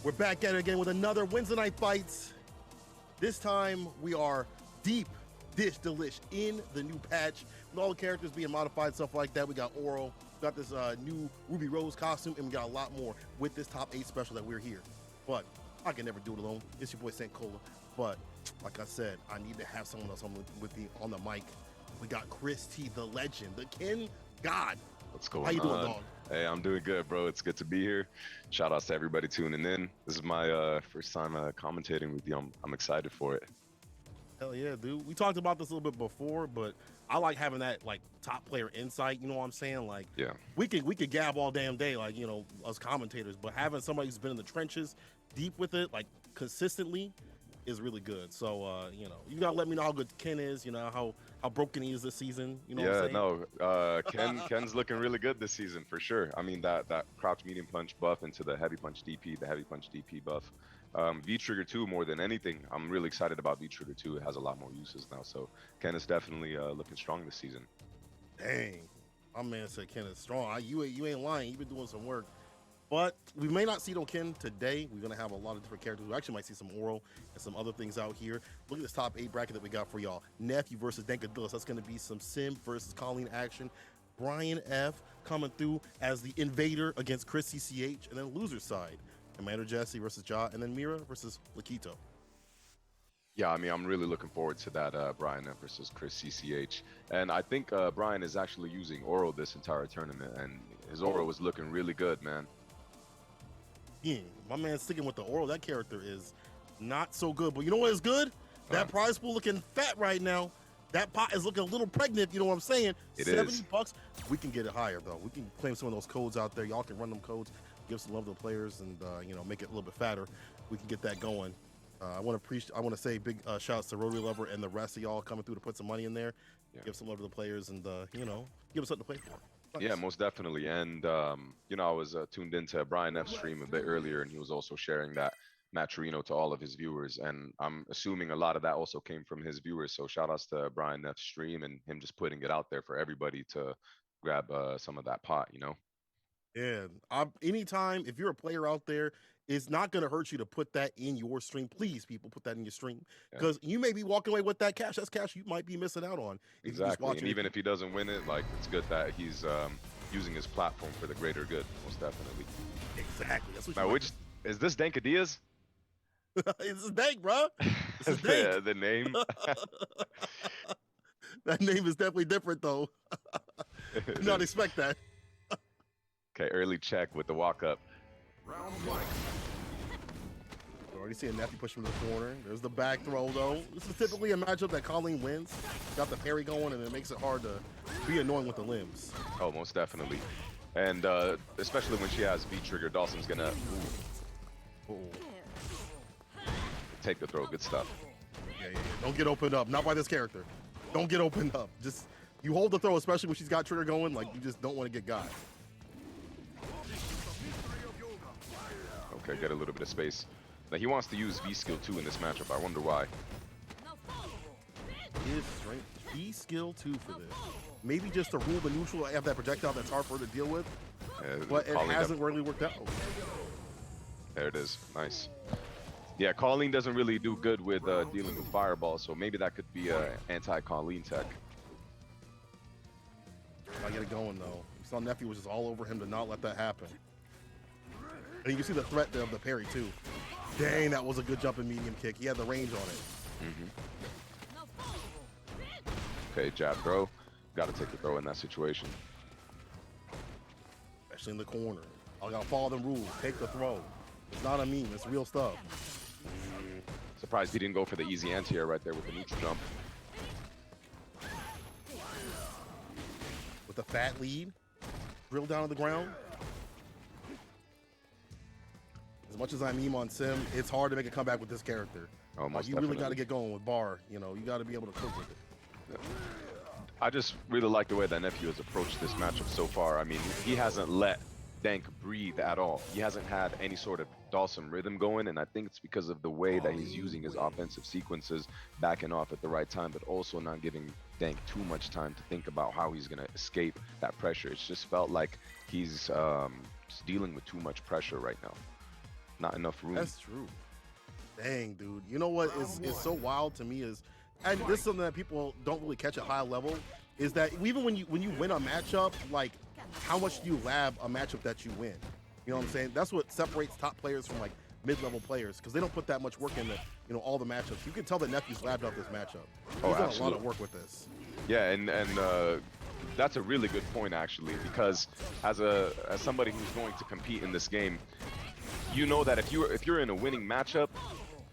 We're back at it again with another Weds Night Fights. This time we are deep dish delish in the new patch with all the characters being modified, stuff like that. We got Oro, got this new Ruby Rose costume, and we got a lot more with this top 8 special that we're here. But I can never do it alone. It's your boy St. Cola. But like I said, I need to have someone else with me on the mic. We got Chris T, the legend, the Ken God. What's going on? How you doing, dog? Hey, I'm doing good, bro. It's good to be here. Shout outs to everybody tuning in. This is my first time commentating with you. I'm excited for it. Hell yeah, dude. We talked about this a little bit before, but I like having that like top player insight. You know what I'm saying? Like, yeah, we could gab all damn day, like, you know, us commentators, but having somebody who's been in the trenches, deep with it, like consistently, is really good. So, you know, you gotta let me know how good Ken is. You know how broken he is this season. You know what I'm saying? Ken's looking really good this season for sure. I mean, that crouch medium punch buff into the heavy punch DP, the heavy punch DP buff. V Trigger 2 more than anything. I'm really excited about V Trigger 2. It has a lot more uses now. So Ken is definitely looking strong this season. Dang, my man said Ken is strong. You ain't lying. You've been doing some work. But we may not see no Ken today. We're going to have a lot of different characters. We actually might see some Oro and some other things out here. Look at this top 8 bracket that we got for y'all. Nephew versus Dankadillis. That's going to be some Sim versus Colleen action. Brian F coming through as the invader against Chris CCH. And then loser side, Commander Jesse versus Ja. And then Mira versus Lakito. Yeah, I mean, I'm really looking forward to that Brian F versus Chris CCH. And I think Brian is actually using Oro this entire tournament. And his Oro was looking really good, man. My man's sticking with the Oro. That character is not so good. But you know what is good? That prize pool looking fat right now. That pot is looking a little pregnant. You know what I'm saying? It 70 is. bucks. We can get it higher, though. We can claim some of those codes out there. Y'all can run them codes, give some love to the players, and, you know, make it a little bit fatter. We can get that going. I want to say big shout outs to Rotary Lover and the rest of y'all coming through to put some money in there. Yeah. Give some love to the players and, you know, give us something to play for. Nice. Yeah, most definitely. And, you know, I was tuned into Brian F's stream a bit earlier, and he was also sharing that Maturino to all of his viewers. And I'm assuming a lot of that also came from his viewers. So shout outs to Brian F's stream and him just putting it out there for everybody to grab some of that pot, you know? Yeah, anytime, if you're a player out there, it's not going to hurt you to put that in your stream. Please, people, put that in your stream. Because you may be walking away with that cash. That's cash you might be missing out on. Exactly. And even if he doesn't win it, like, it's good that he's using his platform for the greater good, most definitely. Exactly. That's what now, is this Dankadillas? This is Dank, bro. This is Dank. The name. That name is definitely different, though. Did not expect that. Okay, early check with the walk up. Round 1. Already seeing Nephew push from the corner. There's the back throw, though. This is typically a matchup that Colleen wins. Got the parry going, and it makes it hard to be annoying with the limbs. Oh, most definitely. And especially when she has V-trigger, Dawson's gonna take the throw. Good stuff. Yeah. Don't get opened up. Not by this character. Don't get opened up. Just, you hold the throw, especially when she's got trigger going. Like, you just don't want to get got. Okay, get a little bit of space. Now he wants to use V skill 2 in this matchup. I wonder why. His strength, V skill 2 for this. Maybe just to rule the neutral, have that projectile that's hard for her to deal with. But it hasn't really worked out. There it is. Nice. Yeah, Colleen doesn't really do good with dealing with fireball, so maybe that could be a anti-Colleen tech. I get it going though. You saw Nephew was just all over him to not let that happen. And you can see the threat of the parry too. Dang, that was a good jumping medium kick. He had the range on it. Okay, jab throw. Got to take the throw in that situation. Especially in the corner. I gotta follow them rules. Take the throw. It's not a meme. It's real stuff. Surprised he didn't go for the easy anti-air right there with the neutral jump. With a fat lead. Drill down to the ground. As much as I meme on Sim, it's hard to make a comeback with this character. Oh, most you definitely. Really got to get going with Bar. You know, you got to be able to cope with it. I just really like the way that Nephew has approached this matchup so far. I mean, he hasn't let Dank breathe at all. He hasn't had any sort of Dawson rhythm going, and I think it's because of the way that he's using his offensive sequences, backing off at the right time, but also not giving Dank too much time to think about how he's going to escape that pressure. It's just felt like he's just dealing with too much pressure right now. not enough room. That's true. Dang, dude. You know what is so wild to me is, and this is something that people don't really catch at high level, is that even when you win a matchup, like how much do you lab a matchup that you win? You know what I'm saying? That's what separates top players from like mid-level players, because they don't put that much work into all the matchups. You can tell that Nephew's labbed up this matchup. He's done a lot of work with this. Yeah, and that's a really good point actually, because as somebody who's going to compete in this game, you know that if you're in a winning matchup,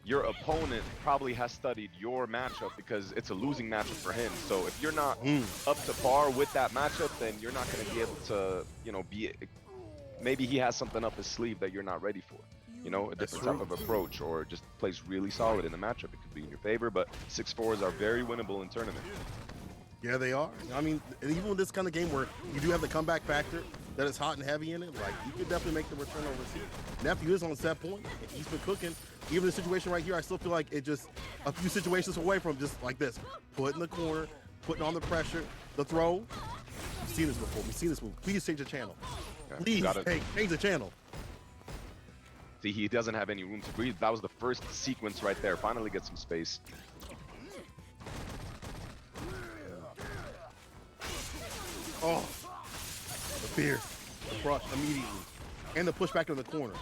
your opponent probably has studied your matchup because it's a losing matchup for him. So if you're not up to par with that matchup, then you're not going to be able to, maybe he has something up his sleeve that you're not ready for. A different type of approach, or just plays really solid in the matchup. It could be in your favor, but 6-4s are very winnable in tournament. Yeah, they are. I mean, even with this kind of game where you do have the comeback factor, that is hot and heavy in it, like, you could definitely make the return overseas. Nephew is on set point. He's been cooking. Even the situation right here, I still feel like it just a few situations away from just like this. Put in the corner, putting on the pressure, the throw. We've seen this before. We've seen this move. Please change the channel. Please change the channel. See, he doesn't have any room to breathe. That was the first sequence right there. Finally get some space. Oh, the fear, the crush immediately, and the push back in the corner.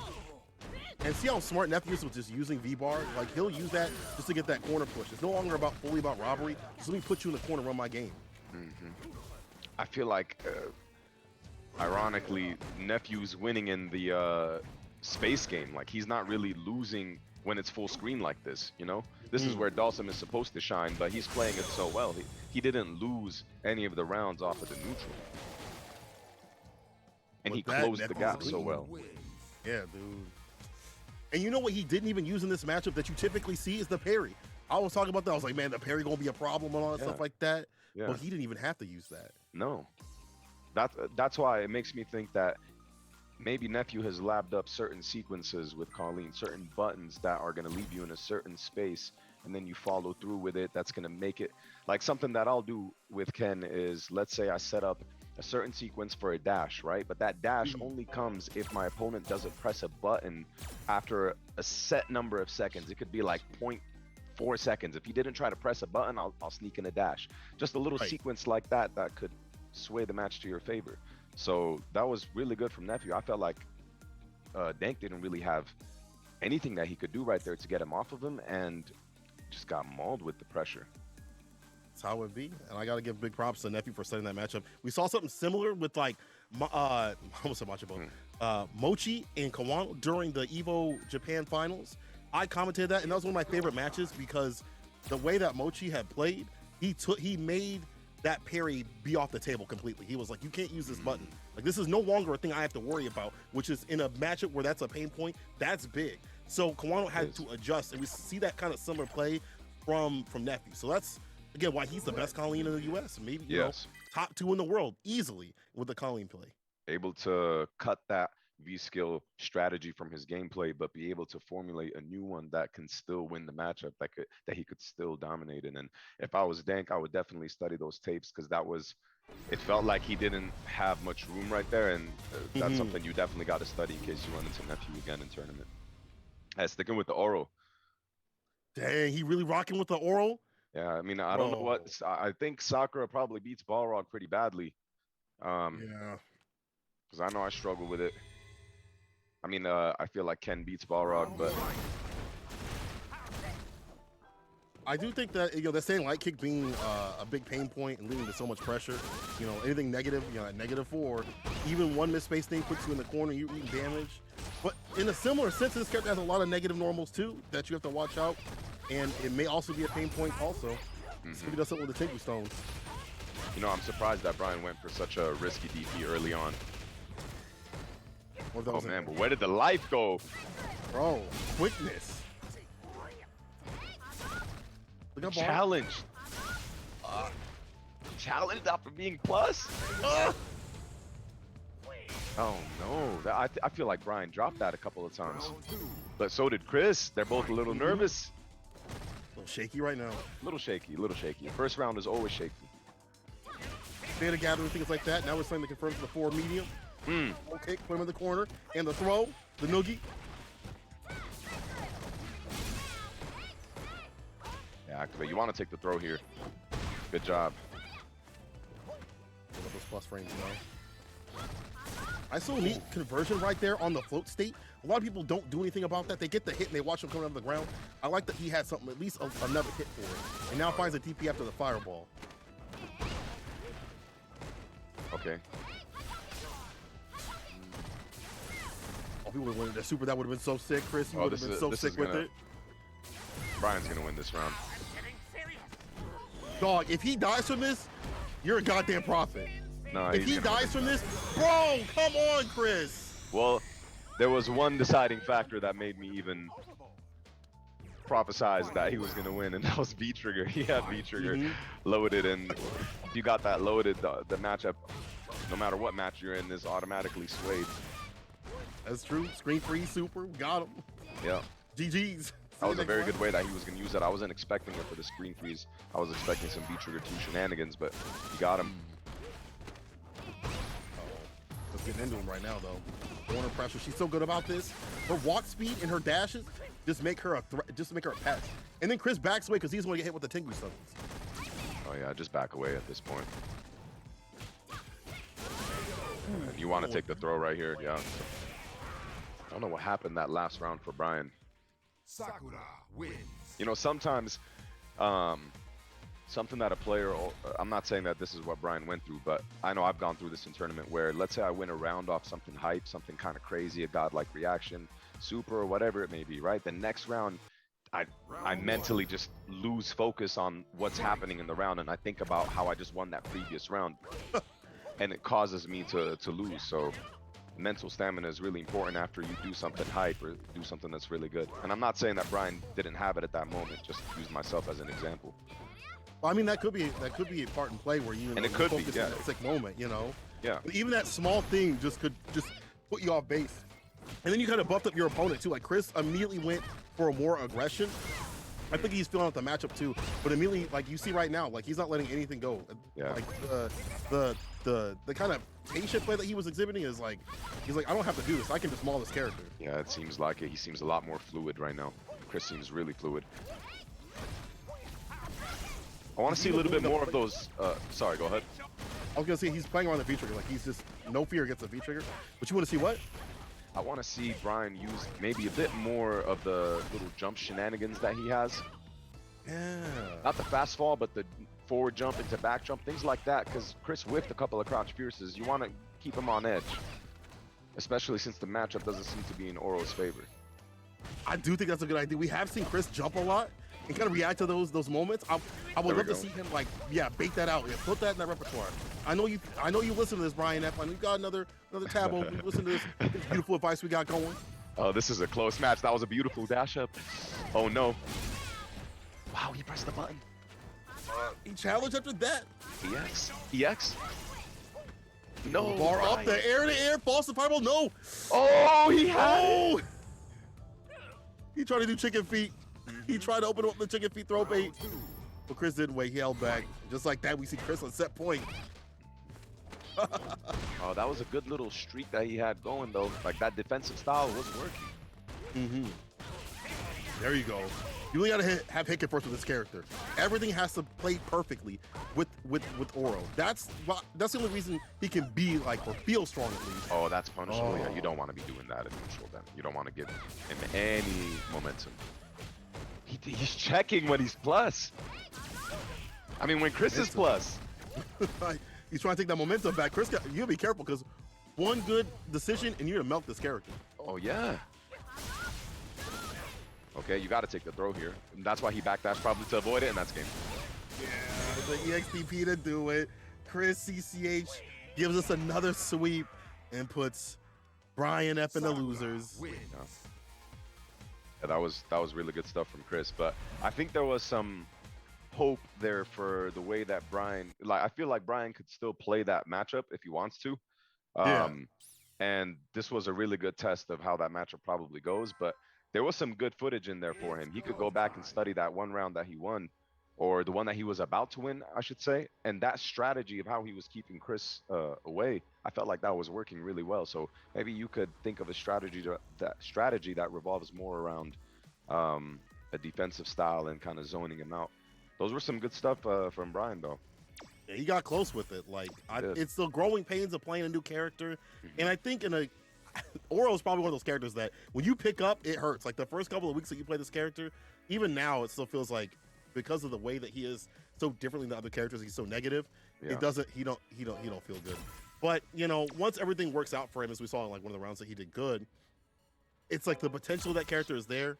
And see how smart Nephew is with just using V-bar? Like, he'll use that just to get that corner push. It's no longer fully about robbery. Just let me put you in the corner, run my game. I feel like, ironically, Nephew's winning in the space game. Like, he's not really losing when it's full screen like this, This is where Dawson is supposed to shine, but he's playing it so well. He didn't lose any of the rounds off of the neutral. And he closed the gap so well. Yeah, dude. And you know what he didn't even use in this matchup that you typically see is the parry. I was talking about that. I was like, man, the parry gonna be a problem and all that stuff like that. Yeah. But he didn't even have to use that. No. That's why it makes me think that maybe Nephew has labbed up certain sequences with Colleen, certain buttons that are going to leave you in a certain space, and then you follow through with it. That's going to make it like something that I'll do with Ken is, let's say I set up a certain sequence for a dash, right? But that dash only comes if my opponent doesn't press a button after a set number of seconds. It could be like 0.4 seconds. If he didn't try to press a button, I'll sneak in a dash. Just a little sequence like that could sway the match to your favor. So that was really good from Nephew. I felt like Dank didn't really have anything that he could do right there to get him off of him, and just got mauled with the pressure. That's how it be. And I got to give big props to Nephew for setting that matchup. We saw something similar with like, Mochi and Kawano during the EVO Japan finals. I commented that, and that was one of my favorite matches because the way that Mochi had played, he made that parry be off the table completely. He was like, you can't use this button. Like, this is no longer a thing I have to worry about, which is in a matchup where that's a pain point, that's big. So Kawano had to adjust, and we see that kind of similar play from Nephew. So that's, again, why he's the best Colleen in the US. Maybe, you know, top 2 in the world easily with the Colleen play. Able to cut that V-skill strategy from his gameplay, but be able to formulate a new one that can still win the matchup, that he could still dominate in. And if I was Dank, I would definitely study those tapes, because it felt like he didn't have much room right there, and that's something you definitely got to study in case you run into Nephew again in tournament. Sticking with the oral. Dang, he really rocking with the oral? Yeah, I mean, I don't know what, I think Sakura probably beats Balrog pretty badly. Yeah. Because I know I struggle with it. I mean, I feel like Ken beats Balrog, but I do think that, they're saying light kick being a big pain point and leading to so much pressure. Anything negative, at -4, even one misspace thing puts you in the corner, you're eating damage. But in a similar sense, this character has a lot of negative normals too that you have to watch out, and it may also be a pain point also. So he does something with the Tinker Stones. I'm surprised that Brian went for such a risky DP early on. Oh man, but where did the life go? Bro, quickness. Challenged. Challenged after being plus? Oh no, I feel like Brian dropped that a couple of times. But so did Chris. They're both a little nervous. A little shaky right now. Little shaky. First round is always shaky. Data gathering, things like that. Now we're starting to confirm to the 4 medium. Okay, put him in the corner. And the throw, the noogie. Yeah, activate. You want to take the throw here. Good job. Those plus frames, you know. I still need conversion right there on the float state. A lot of people don't do anything about that. They get the hit and they watch him come out of the ground. I like that he had something, at least another hit for it. And now finds a DP after the fireball. Okay. Oh, if he would have won the super, that would have been so sick, Chris. You would have been so sick with it. Brian's gonna win this round. Dog, if he dies from this, you're a goddamn prophet. No, if he dies from this, bro, come on, Chris. Well, there was one deciding factor that made me even prophesize that he was going to win, and that was V-Trigger. He had V-Trigger loaded, and if you got that loaded, the matchup, no matter what match you're in, is automatically swayed. That's true. Screen free super, got him. Yeah. GG's. That was a very good way that he was going to use it. I wasn't expecting it for the screen freeze. I was expecting some V-Trigger 2 shenanigans, but you got him. Let's get into him right now, though. Corner pressure. She's so good about this. Her walk speed and her dashes just make her a threat. Just make her a pest. And then Chris backs away because he's going to get hit with the Tengu summons. Oh yeah, just back away at this point. And you want to take the throw right here, yeah. I don't know what happened that last round for Brian. Sakura wins. You know, sometimes something that a player, I'm not saying that this is what Brian went through, but I know I've gone through this in tournament where, let's say I win a round off something hype, something kind of crazy, a godlike reaction, super, or whatever it may be, right? The next round, I mentally just lose focus on what's happening in the round, and I think about how I just won that previous round, and it causes me to lose. So mental stamina is really important after you do something hype or do something that's really good. And I'm not saying that Brian didn't have it at that moment, just use myself as an example. Well, I mean, that could be a part in play where you know, it could be, focus yeah. on that sick moment, you know. Yeah. But even that small thing could put you off base, and then you kind of buffed up your opponent too. Like Chris immediately went for more aggression. I think he's feeling out the matchup too, but immediately, like you see right now, like he's not letting anything go. Yeah. Like the kind of patient play that he was exhibiting is like, he's like, I don't have to do this. I can just maul this character. Yeah, it seems like it. He seems a lot more fluid right now. Chris seems really fluid. I want to see a little bit more of those. Sorry, go ahead. I was gonna say he's playing around the V-Trigger, like he's just no fear against the V-Trigger. But you want to see what? I want to see Brian use maybe a bit more of the little jump shenanigans that he has. Yeah. Not the fast fall, but the forward jump into back jump, things like that. Because Chris whiffed a couple of crouch pierces. You want to keep him on edge, especially since the matchup doesn't seem to be in Oro's favor. I do think that's a good idea. We have seen Chris jump a lot and kind of react to those moments. I would love to see him bait that out. Yeah, put that in that repertoire. I know you listen to this, Brian F. I know you got another tab open. You listen to this beautiful advice we got going. Oh, this is a close match. That was a beautiful dash up. Oh no. Wow, he pressed the button. He challenged after that. EX. No. Bar Brian. up, the air, falsifiable. No. Oh, he had it. He tried to do chicken feet. He tried to open up the chicken feet throw bait. But Chris didn't wait. He held back. Just like that, we see Chris on set point. Oh, that was a good little streak that he had going, though. Like, that defensive style was working. There you go. You really gotta have hit first with this character. Everything has to play perfectly with Oro. That's the only reason he can be like or feel strong at least. Oh, that's punishable. Yeah, you don't want to be doing that in neutral then. You don't want to give him any momentum. He's checking when he's plus. I mean, when Chris is plus. He's trying to take that momentum back. Chris, you gotta be careful because one good decision and you're gonna melt this character. Oh yeah. Okay, you got to take the throw here. And that's why he backdashed probably to avoid it, and that's game. Yeah, the EXTP to do it. Chris CCH gives us another sweep and puts Brian F in the losers. Yeah, that was really good stuff from Chris. But I think there was some hope there for the way that Brian, I feel like Brian could still play that matchup if he wants to. And this was a really good test of how that matchup probably goes. But there was some good footage in there for him. He could go back and study that one round that he won, or the one that he was about to win, I should say. And that strategy of how he was keeping Chris away, I felt like that was working really well. So maybe you could think of a strategy that revolves more around a defensive style and kind of zoning him out. Those were some good stuff from Brian, though. Yeah, he got close with it. Like, it's the growing pains of playing a new character. And I think Oro is probably one of those characters that when you pick up, it hurts. Like the first couple of weeks that you play this character, even now, it still feels like because of the way that he is so differently than other characters, he's so negative. Yeah. It doesn't. He don't feel good. But you know, once everything works out for him, as we saw in like one of the rounds that he did good, it's like the potential of that character is there.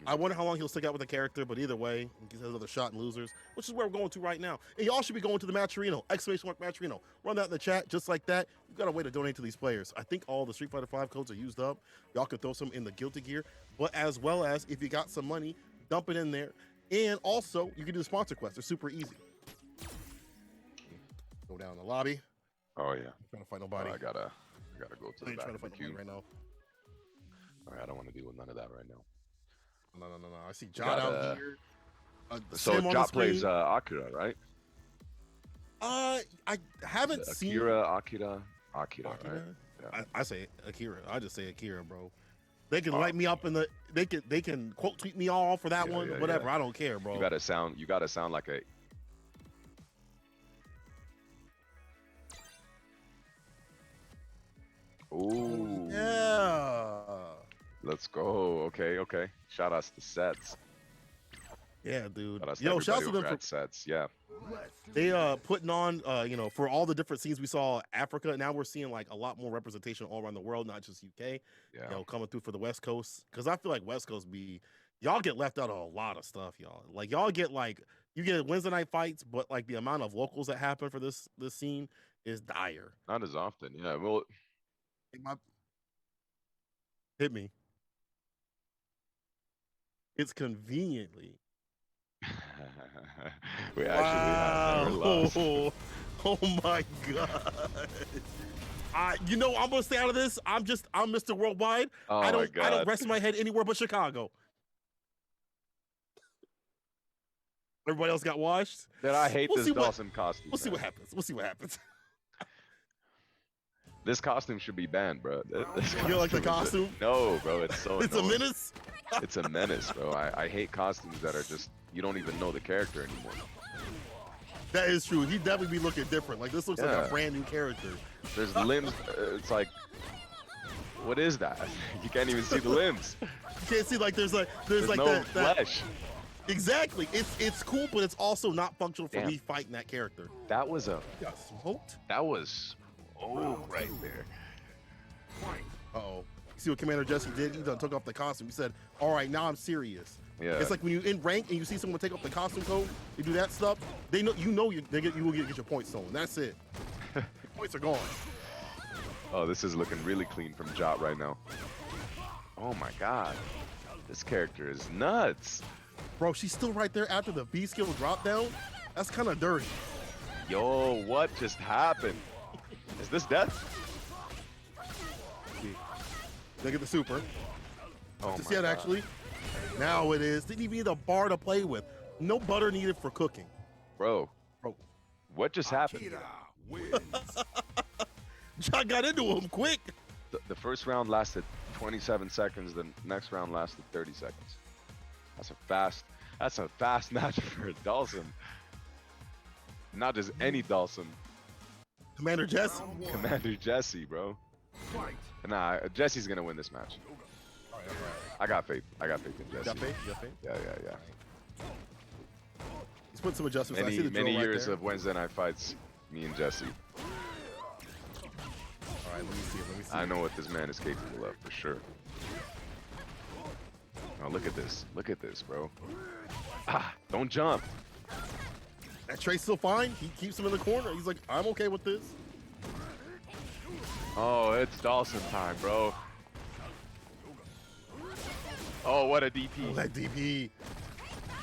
I wonder how long he'll stick out with the character, but either way, he has another shot in losers, which is where we're going to right now. And y'all should be going to the Matcherino, !Matcherino. Run that in the chat just like that. You've got a way to donate to these players. I think all the Street Fighter V codes are used up. Y'all can throw some in the Guilty Gear, but as well as if you got some money, dump it in there. And also, you can do the sponsor quest. They're super easy. Go down in the lobby. Oh yeah. I'm trying to fight nobody. I gotta go to the back trying to of the fight queue. nobody right now. All right, I don't want to deal with none of that right now. No. I see Shodown here. So Jot plays Akira, right? I haven't seen Akira, right? Yeah. I say Akira. I just say Akira, bro. They can light me up in the. They can quote tweet me all for that one. Whatever. Yeah. I don't care, bro. You gotta sound like a. Ooh. Yeah. Let's go. Okay. Shout outs to Sets. Yeah, dude. Shout out to them for Sets. Yeah. They putting on for all the different scenes we saw Africa. Now we're seeing like a lot more representation all around the world, not just UK. Yeah. Coming through for the West Coast, because I feel like West Coast y'all get left out of a lot of stuff, y'all. Like y'all get you get Wednesday night fights, but like the amount of locals that happen for this scene is dire. Not as often. Yeah. Well. Hit me. It's conveniently. We actually have lost. Oh my god. I'm gonna stay out of this. I'm Mr. Worldwide. Oh I my god. I don't rest my head anywhere but Chicago. Everybody else got washed. Then I hate this Dawson costume. We'll see what happens. This costume should be banned, bro. You like the costume? No, bro. It's so. It's annoying. a menace. It's a menace, bro. I hate costumes that are just you don't even know the character anymore. That is true. He'd definitely be looking different. Like this looks like a brand new character. There's limbs. It's like, what is that? You can't even see the limbs. You can't see there's like no that flesh. Exactly. It's cool, but it's also not functional for me fighting that character. That was got smoked. That was right there. Uh-oh. You see what Commander Jesse did? He done took off the costume. He said, all right, now I'm serious. Yeah. It's like when you're in rank and you see someone take off the costume code, you do that stuff, you will get your points stolen. That's it. Your points are gone. Oh, this is looking really clean from Jot right now. Oh my god. This character is nuts. Bro, she's still right there after the B skill drop down. That's kind of dirty. Yo, what just happened? Is this death? Look at the super. Oh to see it actually. Now it is. Didn't even need a bar to play with. No butter needed for cooking. Bro. What just happened? John got into him quick. The first round lasted 27 seconds. The next round lasted 30 seconds. That's a fast match for Dawson. Not just any Dawson. Commander Jesse. Commander Jesse, bro. Nah, Jesse's gonna win this match. All right. I got faith. I got faith in Jesse. Got faith? You got faith? Yeah. He's putting some adjustments. I see the many drill years right of Wednesday night fights, me and Jesse. All right, let me see. I know what this man is capable of for sure. Oh, look at this. Look at this, bro. Don't jump. That Trey's still fine. He keeps him in the corner. He's like, I'm okay with this. Oh, it's Dawson time, bro. Oh, what a DP. Oh, that DP.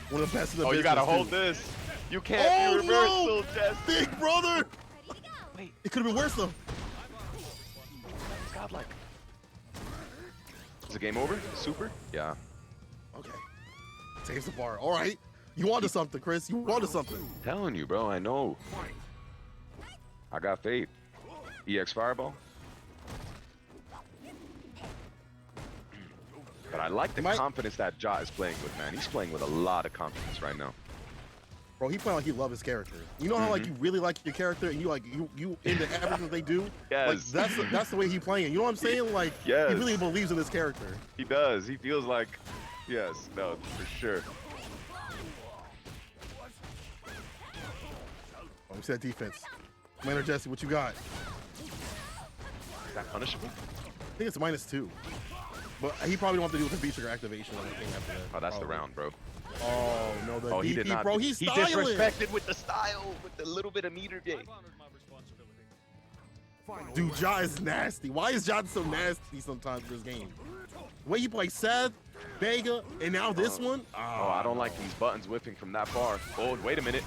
One of the best in the business. You gotta hold this. You can't be reversal, Jesse. Big brother. Wait. It could have been worse, though. It's godlike. Is the game over? Super? Yeah. Okay. Saves the bar. All right. You wanted something, Chris. You wanted something. I'm telling you, bro. I know. I got faith. EX Fireball. But I like the confidence that Ja is playing with, man. He's playing with a lot of confidence right now. Bro, he playing like he loves his character. You know how like you really like your character and you into everything they do? Yes. Like that's the way he playing. You know what I'm saying? Like Yes. he really believes in his character. He does. He feels like, yes, no, for sure. Oh, we said defense. Commander Jesse, what you got? Is that punishable? I think it's -2. But he probably don't have to do with the V-trigger activation or anything after that. Oh, that's the Probably. round, bro. Oh, no, the He DP, did not. bro, he's He styling. disrespected with the style, with the little bit of meter game. Dude, Ja is nasty. Why is Ja so nasty sometimes in this game? The way he plays Seth, Vega, and now this one? Oh, I don't like these buttons whipping from that far. Oh, wait a minute.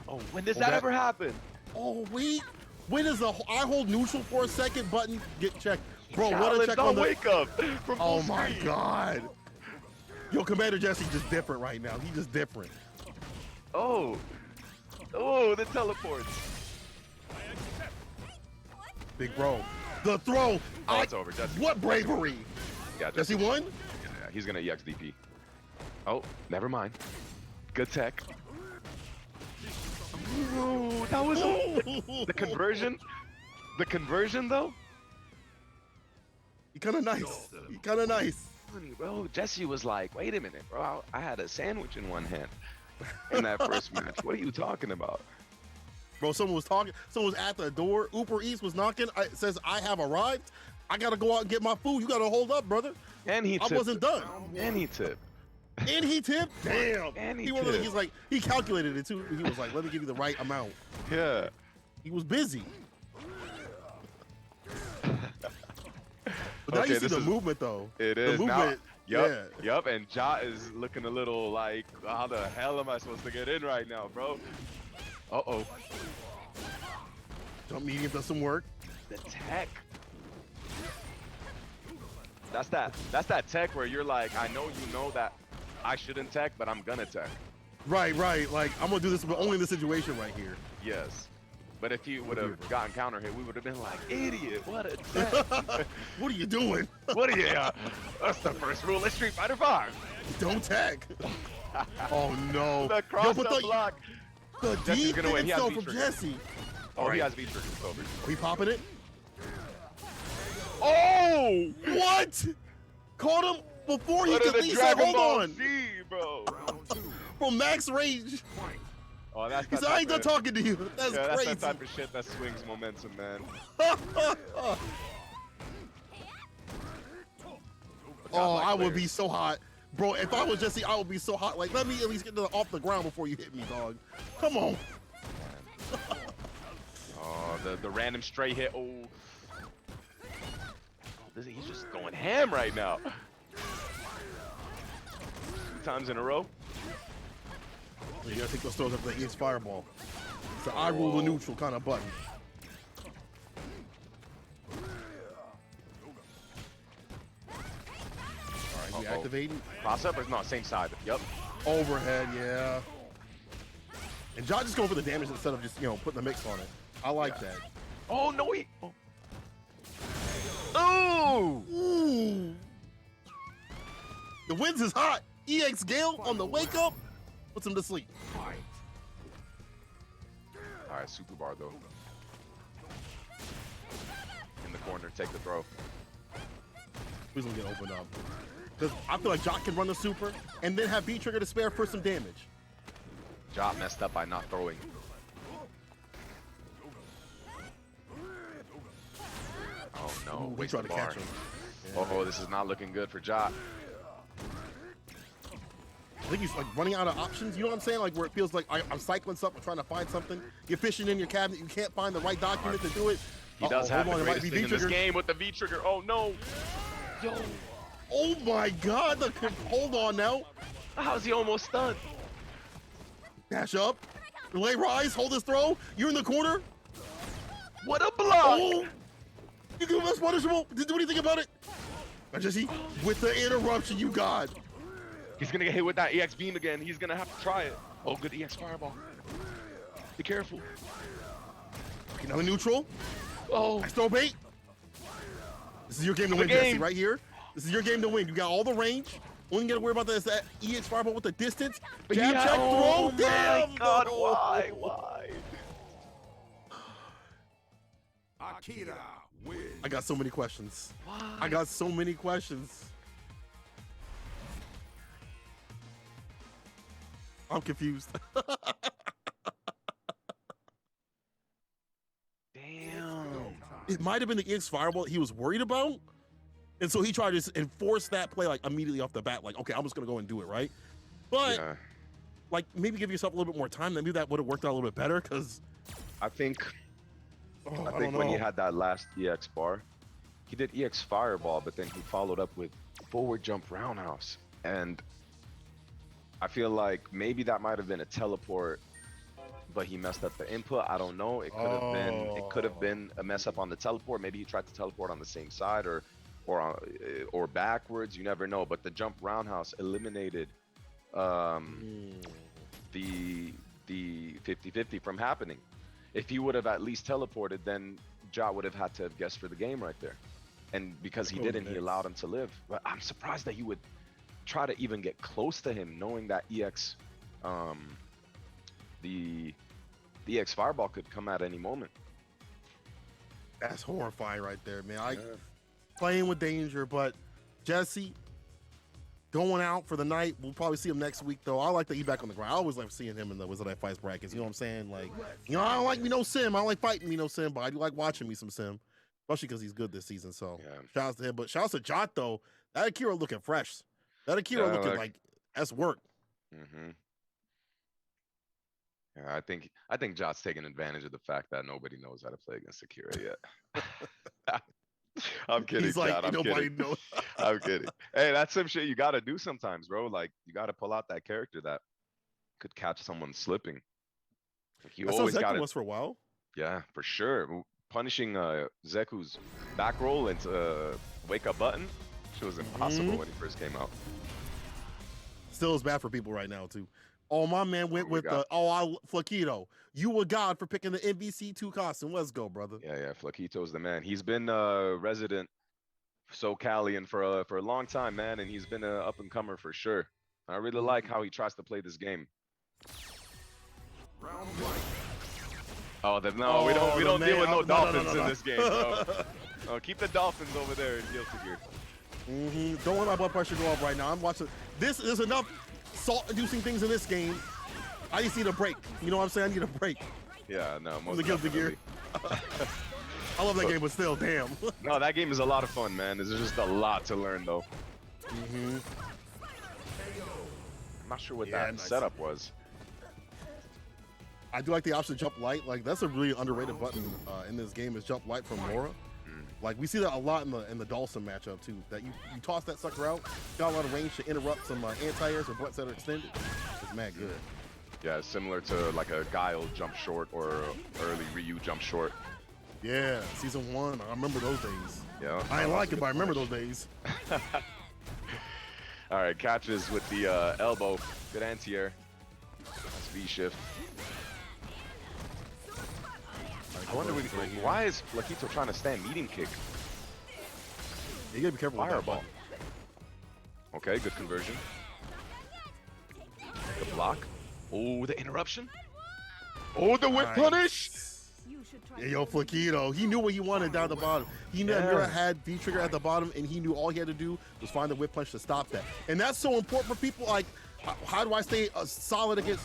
Oh, when does that ever happen? Oh, wait. When does the I hold neutral for a second button get checked? Bro, what a Challenge, check don't on the... wake up from Oh, full my screen. God. Yo, Commander Jesse just different right now. He's just different. Oh. Oh, the teleports. Big bro. The throw. Oh, it's over. Jesse. What bravery. Yeah, Jesse won? Yeah, he's going to EX DP. Oh, never mind. Good tech. Ooh, that was the conversion. The conversion, though? He kind of nice. He kind of nice. Bro, Jesse was like, wait a minute, bro. I had a sandwich in one hand in that first match. What are you talking about? Bro, someone was talking. Someone was at the door. Uber Eats was knocking. It says, I have arrived. I got to go out and get my food. You got to hold up, brother. And he tipped. I wasn't done. And he tipped. And he tipped? Damn. And he tipped. tipped. He's like, he calculated it too. He was like, let me give you the right amount. Yeah. He was busy. But now you see the movement, though. It is. The movement. Now, yep. Yeah. Yep. And Ja is looking a little like, how the hell am I supposed to get in right now, bro? Uh-oh. Jump medium does some work. The tech. That's that tech where you're like, I know you know that I shouldn't tech, but I'm gonna tech. Right. Like, I'm going to do this, but only in this situation right here. Yes. But if you would have gotten counter hit, we would have been like, idiot, what a tech. What are you doing? What are you? That's the first rule of Street Fighter 5. Don't tag. Oh, no. The cross but block. The Jesse's gonna win. He has defense, though, from V-trigger. Jesse. Oh, he has V-trigger. It's over. He popping it? Oh! What? Caught him before he What could are at the least say, Dragon hold Ball on. Z, bro? From max range. Oh, that's He said, I ain't done talking to you. That's yeah, crazy. that's that type of shit that swings momentum, man. Oh, I would be so hot. Bro, if I was Jesse, I would be so hot. Like, let me at least get off the ground before you hit me, dog. Come on. Oh, the random stray hit. Oh. He's just going ham right now. 2 times in a row. You gotta take those throws up the EX Fireball. It's an I rule the neutral kind of button. Alright, he activating. Parsec or no, same side. Yep. Overhead, yeah. And John just going for the damage instead of just, putting the mix on it. I like that. Oh, no, he... Oh! Ooh. The Weds is hot. EX Gale on the wake up. Puts him to sleep. All right, super bar though. In the corner, take the throw. Who's gonna get opened up? Because I feel like Jock can run the super and then have V-trigger to spare for some damage. Jock messed up by not throwing. Oh no, We waste try the to bar. catch him. Oh, this is not looking good for Jock. I think he's like running out of options. You know what I'm saying? Like where it feels like I'm cycling something, trying to find something. You're fishing in your cabinet. You can't find the right document to do it. He does have the it might greatest be thing in this V-trigger. game with the V-trigger. Oh no. Yo, Oh my God! Hold on now. how's he almost stunned? Dash up. Relay rise. Hold his throw. You're in the corner. What a block! Oh! You give us punishable. Didn't do anything about it. Jesse, with the interruption, you got. He's gonna get hit with that EX beam again. He's gonna have to try it. Oh, good EX fireball. Be careful. Another neutral. Oh, Nice throw bait. This is your game to win, Jesse, right here. This is your game to win. You got all the range. Only got to worry about that is that EX fireball with the distance. But Jab check, oh throw. Damn. my God, no. why? Akira wins. I got so many questions. Why? I got so many questions. I'm confused. Damn. It might have been the EX fireball he was worried about. And so he tried to just enforce that play like immediately off the bat. Like, okay, I'm just going to go and do it, right? But Yeah. like maybe give yourself a little bit more time. Maybe that would have worked out a little bit better because I think I when don't he know. had that last EX bar, he did EX fireball, but then he followed up with forward jump roundhouse. And I feel like maybe that might have been a teleport, but he messed up the input. I don't know. It could have been a mess up on the teleport. Maybe he tried to teleport on the same side or backwards. You never know. But the jump roundhouse eliminated the 50-50 from happening. If he would have at least teleported, then Ja would have had to have guessed for the game right there. And because he didn't, he allowed him to live. But I'm surprised that he would try to even get close to him, knowing that EX, the EX fireball could come at any moment. That's horrifying right there, man. Playing with danger, but Jesse going out for the night. We'll probably see him next week, though. I like that he's back on the ground. I always like seeing him in the Weds Night Fights brackets. You know what I'm saying? Like, you know, I don't like me no sim. I don't like fighting me no sim, but I do like watching me some sim, especially because he's good this season. So shout out to him. But shout out to Jot, though. That Akira looking fresh. That Akira looking like that's work. Mm-hmm. Yeah, I think Jot's taking advantage of the fact that nobody knows how to play against Akira yet. I'm kidding. He's like, Chad, I'm nobody kidding. knows. I'm kidding. Hey, that's some shit you gotta do sometimes, bro. Like you gotta pull out that character that could catch someone slipping. Like, you That's always how got Zeku was for a while. Yeah, for sure. Punishing Zeku's back roll into wake up button, shit was impossible when he first came out. Still is bad for people right now too. Oh, my man went with got? the Flaquito. You a god for picking the MVC2 costume. Let's go, brother. Yeah, Flaquito's the man. He's been resident SoCalian for a long time, man, and he's been an up and comer for sure. I really like how he tries to play this game. Oh, no, we don't deal with no dolphins in this game, bro. Oh, keep the dolphins over there in Guilty Gear. Don't let my blood pressure go up right now. I'm watching. There's enough salt-inducing things in this game. I just need a break. You know what I'm saying? I need a break. Yeah, no, most The Guilty Gear. I love that game, but still, damn. No, that game is a lot of fun, man. There's just a lot to learn, though. I'm not sure what that setup was. I do like the option jump light. Like that's a really underrated button in this game. Is jump light from Nora. Like we see that a lot in the Dawson matchup too. That you toss that sucker out, got a lot of range to interrupt some anti-airs or butts that are extended. It's mad good. Yeah, similar to like a Guile jump short or early Ryu jump short. Yeah, season 1. I remember those days. Yeah. I ain't like it, but I remember those days. All right, catches with the elbow. Good anti-air. Nice V shift. I wonder why is Flaquito trying to stand medium kick? You gotta be careful with that Fireball. button. Okay, good conversion. The block. Oh, the interruption. Oh, the whip punish. Yeah, yo, Flaquito, he knew what he wanted down the bottom. He never had V-trigger at the bottom, and he knew all he had to do was find the whip punch to stop that. And that's so important for people like, how do I stay solid against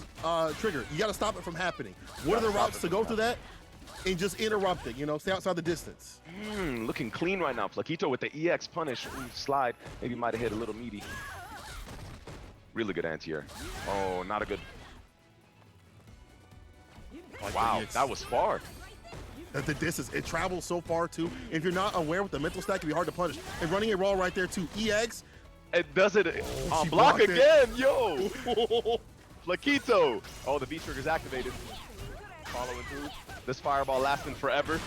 trigger? You got to stop it from happening. What are the routes to go through that? And just interrupt it, you know, stay outside the distance. Looking clean right now. Flaquito with the EX punish. Slide. Maybe might have hit a little meaty. Really good anti-air. Oh, not a good. Wow, that was far. The distance, it travels so far too. If you're not aware with the mental stack, it can be hard to punish. And running it raw right there too. EX. It does it on block again, yo. Flaquito. Oh, the V-trigger's activated. Following through. This fireball lasting forever.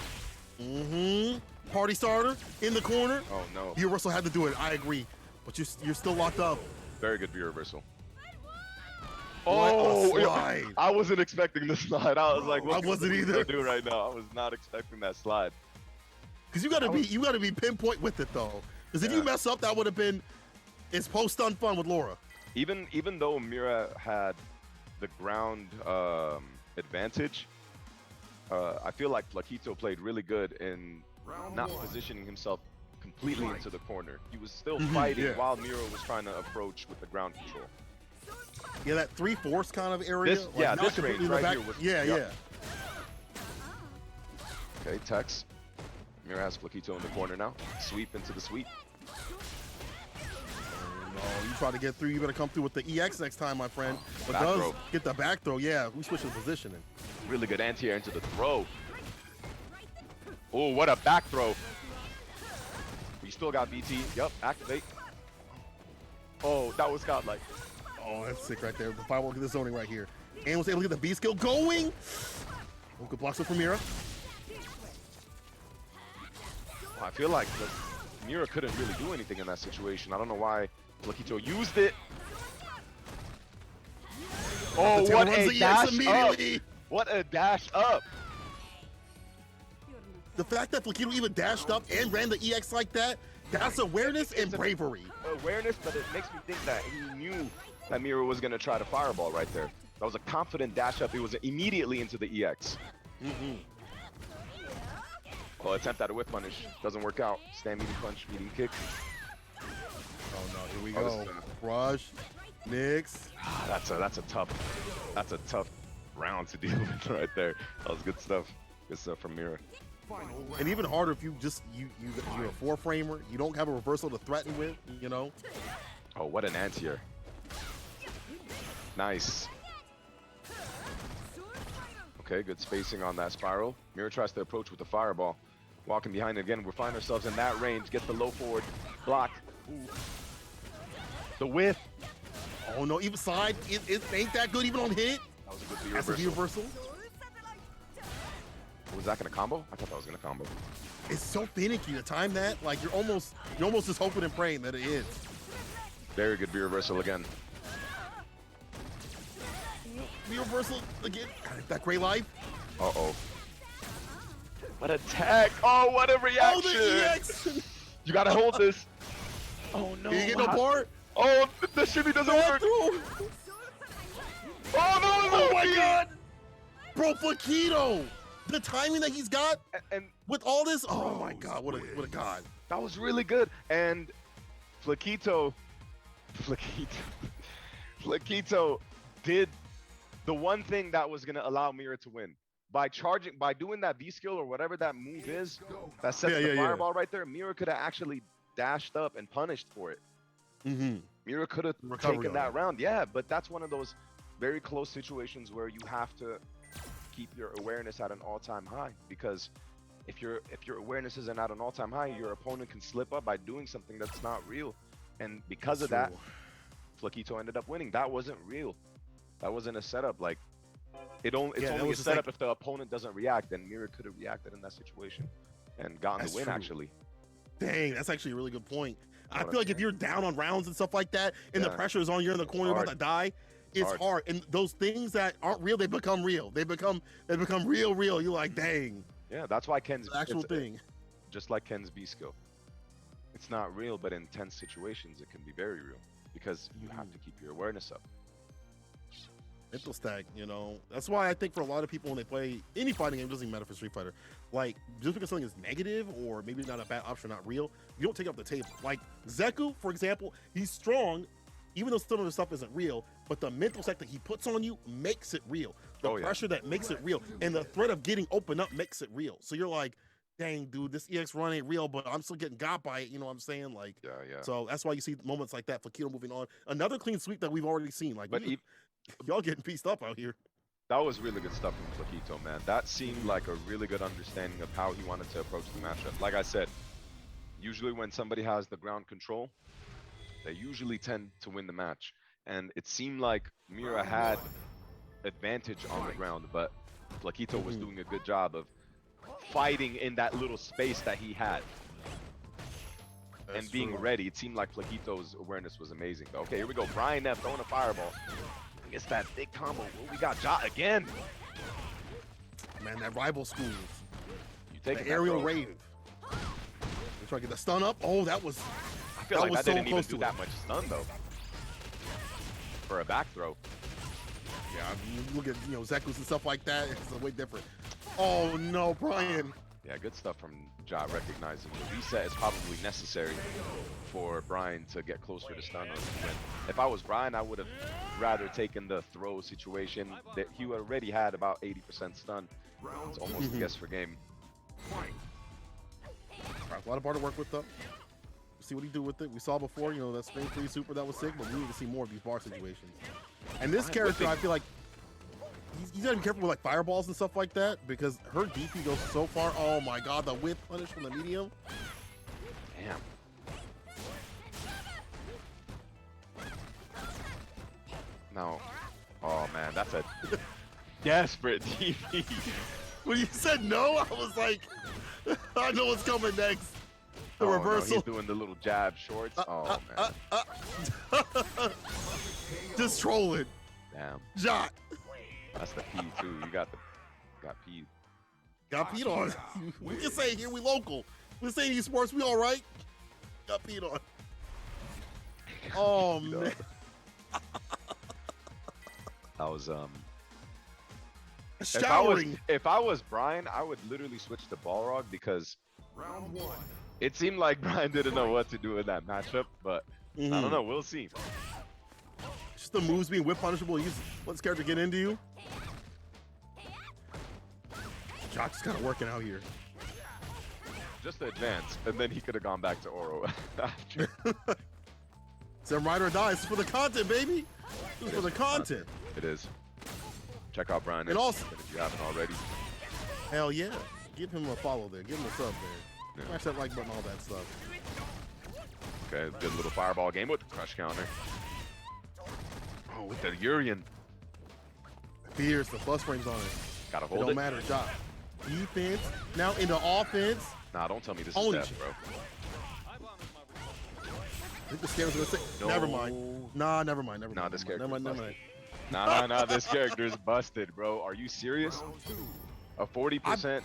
Party starter in the corner. Oh no. Reversal had to do it. I agree, but you're still locked up. Very good view reversal. Oh, slide. I wasn't expecting the slide. I was like, what I wasn't either. Do right now? I was not expecting that slide. Because you gotta be pinpoint with it though. Because if you mess up, that would have been It's post-stun fun with Laura. Even though Mira had the ground advantage, I feel like Flaquito played really good in not positioning himself completely into the corner. He was still fighting while Mira was trying to approach with the ground control. Yeah, that 3/4 kind of area. This, like yeah, not this completely range in the right back. here was. Yeah, yep. yeah. Okay, Tex. Mira has Flaquito in the corner now. Sweep into the sweep. No, you try to get through, you better come through with the EX next time, my friend. But Back does throw. get the back throw. Yeah, we switch the positioning. Really good anti-air into the throw. Oh, what a back throw. We still got BT. Yep, activate. Oh, that was godlike. Oh, that's sick right there. The firework in the zoning right here. And was able to get the B skill going. Oh, good blocks from Mira. I feel like Mira couldn't really do anything in that situation. I don't know why Flaquito used it. Oh, what a dash up. What a dash up. The fact that Flaquito even dashed up and ran the EX like that, that's awareness and bravery. Awareness, but it makes me think that he knew that Mira was going to try to fireball right there. That was a confident dash up. It was immediately into the EX. Well, attempt at a whip punish. Doesn't work out. Stand meeting punch, meeting kick. Oh no, here we go. Raj, Nix. That's a tough round to deal with right there. That was good stuff. Good stuff from Mira. And even harder if you just you're a 4-framer. You don't have a reversal to threaten with. You know. Oh, what an anti-air. Nice. Okay, good spacing on that spiral. Mira tries to approach with the fireball. Walking behind it again. We find ourselves in that range. Get the low forward block. Ooh. The whiff. Oh no, even side. It ain't that good even on hit. That was a good V That's reversal. a V reversal. Was that gonna combo? I thought that was gonna combo. It's so finicky to time that. Like you're almost just hoping and praying that it is. Very good V reversal again. V reversal again. That great life. Uh-oh. What a tag. Oh, what a reaction. Oh, the EX. You gotta hold this. Oh no. You get no part. Oh, the shimmy doesn't work. Oh no. Oh my god. Bro, Flaquito. The timing that he's got and with all this. Oh my god, what a god. That was really good. And Flaquito did the one thing that was gonna allow Mira to win. By doing that V skill or whatever that move is, that sets the fireball right there, Mira could have actually dashed up and punished for it. Mira could have taken that round. Yeah, but that's one of those very close situations where you have to keep your awareness at an all-time high, because if your awareness isn't at an all-time high, your opponent can slip up by doing something that's not real. And because of that, Flaquito ended up winning. That wasn't real. That wasn't a setup. Like it's only a setup if the opponent doesn't react. Then Mira could have reacted in that situation and gotten the win. Actually, dang, that's actually a really good point. I feel like if you're down on rounds and stuff like that, and the pressure is on, you're in the corner about to die, it's hard. And those things that aren't real, they become real. They become real. You're like, dang. Yeah, that's why Ken's actual thing. Just like Ken's B skill, it's not real, but in tense situations, it can be very real because you have to keep your awareness up. Mental stack, you know. That's why I think for a lot of people when they play any fighting game, it doesn't even matter for Street Fighter, like just because something is negative or maybe not a bad option, not real, you don't take it off the table. Like Zeku, for example, he's strong, even though some of the stuff isn't real, but the mental stack that he puts on you makes it real. The pressure that makes it real, and the threat of getting open up makes it real. So you're like, dang, dude, this EX run ain't real, but I'm still getting got by it. You know what I'm saying? Like, so that's why you see moments like that. Flaquito moving on, another clean sweep that we've already seen. Like, y'all getting pieced up out here. That was really good stuff from Flaquito, man. That seemed like a really good understanding of how he wanted to approach the matchup. Like I said, usually when somebody has the ground control, they usually tend to win the match. And it seemed like Mira had advantage on the ground, but Flaquito was doing a good job of fighting in that little space that he had. And being ready. It seemed like Flaquito's awareness was amazing. Okay, here we go. Brian F throwing a fireball. It's that big combo. Oh, we got Jot again. Man, that rival schools. You take the aerial rave. They try to get the stun up. Oh, that was I feel That like was that so didn't even close do to that it. much stun though. For a back throw. Yeah, I mean, you look at Zekus and stuff like that. It's way different. Oh no, Brian. Yeah, good stuff from Ja recognizing the reset is probably necessary for Brian to get closer to stun or to win. If I was Brian, I would have rather taken the throw situation. That he already had about 80% stun. It's almost a guess for game. All right, a lot of bar to work with though. See what he do with it. We saw before, that spring free super that was sick, but we need to see more of these bar situations. And this character, I feel like he's gotta be careful with like fireballs and stuff like that because her DP goes so far. Oh my god, the whip punish from the medium. Damn. No. Oh man, that's a desperate DP. When you said no, I was like, I know what's coming next. The reversal. No, he's doing the little jab shorts. Oh man. Just trolling. Damn. Jot. That's the P too. You got P. Got peed on. We can say here we local. We say these sports, we all right. Got peed on. Oh man. That was Showering. If I was Brian, I would literally switch to Balrog because Round 1. it seemed like Brian didn't know what to do in that matchup, but I don't know. We'll see. Just the moves being whip punishable. You let this character get into you. Jock's kind of working out here. Just to advance, and then he could have gone back to Oro after. Some ride or die. This is for the content, baby. This is for the content. It is. Check out Brian And also, if you haven't already. hell yeah. Give him a follow there. Give him a sub there. Yeah. Smash that like button, all that stuff. Okay, good little fireball game with the crush counter. Oh, with the Urian. Fierce, the plus frames on it. Gotta It hold don't it. matter. Jock. Defense. Now into offense. Nah, don't tell me this Only is death, bro. I think the scammer's gonna say. No. Never mind. Nah, never mind. Never mind. Nah, this never character mind. is Never mind. Nah, this character's busted, bro. Are you serious? A 40%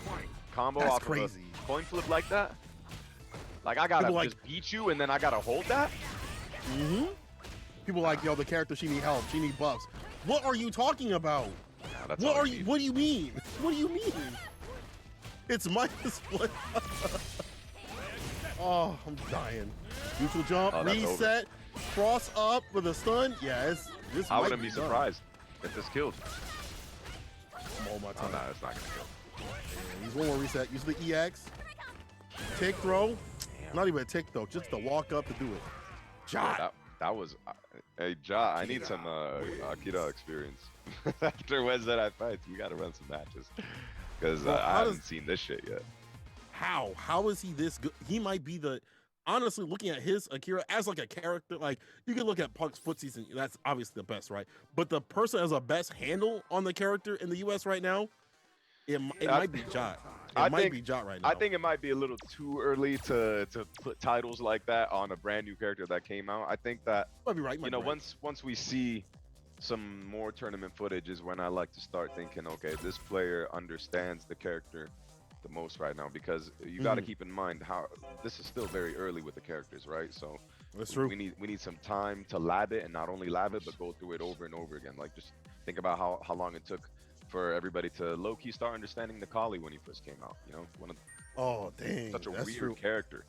combo That's off crazy. of a coin flip like that? Like, I gotta People like- just beat you and then I gotta hold that? Mm-hmm. People like, yo, the character, she need help. She need buffs. What are you talking about? Nah, that's What all are you you? need. What do you mean? What do you mean? It's minus one. Oh, I'm dying. Neutral jump, Oh, that's reset, cross up for the stun. Yeah, this I might wouldn't be done. surprised if this killed. I'm all my Oh, time. nah, it's not gonna kill. Yeah, use one more reset. Use the EX. Tick throw. Damn. Not even a tick though, just the walk up to do it. Yeah, Jot. that was. Hey, Ja, I need some Akira experience. After Weds Night Fights, we gotta run some matches. Because Well, I how haven't does- seen this shit yet. How? How is he this good? He might be the. Honestly, looking at his Akira as like a character, like you can look at Punk's footsies, and that's obviously the best, right? But the person has a best handle on the character in the U.S. right now, it might be Jot. It might be Jot right now. I think it might be a little too early to put titles like that on a brand new character that came out. I think that might be right. you know once we see some more tournament footage is when I like to start thinking, okay, this player understands the character the most right now, because you got to keep in mind how this is still very early with the characters, right? So That's true. we need some time to lab it, and not only lab it but go through it over and over again. Like, just think about how long it took for everybody to low-key start understanding the Kali when he first came out. You know, one of Oh dang, such a that's weird true. character.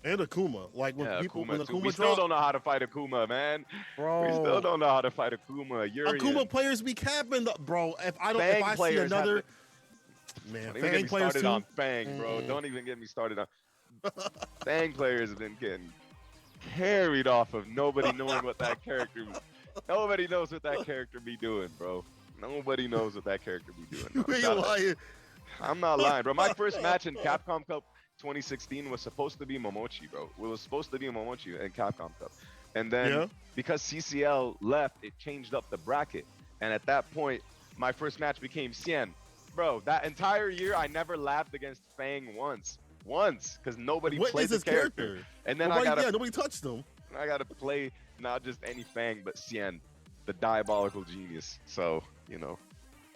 And Akuma, like when Yeah, people Akuma when too. Akuma We still drop, don't know how to fight Akuma, man. bro. We still don't know how to fight Akuma. Akuma players be capping, bro. If I don't, if Fang I see players have another, to- man, Don't even get Fang me players started too. on Fang, bro. Don't even get me started on Fang players have been getting carried off of nobody knowing what that character. Nobody knows what that character be doing, bro. Nobody knows what that character be doing. You ain't lying. I'm not lying, bro. My first match in Capcom Cup 2016 was supposed to be Momochi, bro. It was supposed to be Momochi in Capcom Cup. And then because CCL left, it changed up the bracket. And at that point, my first match became Cien. Bro, that entire year, I never labbed against Fang once. Because nobody What played is this his character? And then Nobody, nobody touched him. I gotta play not just any Fang, but Cien, the diabolical genius. So, you know.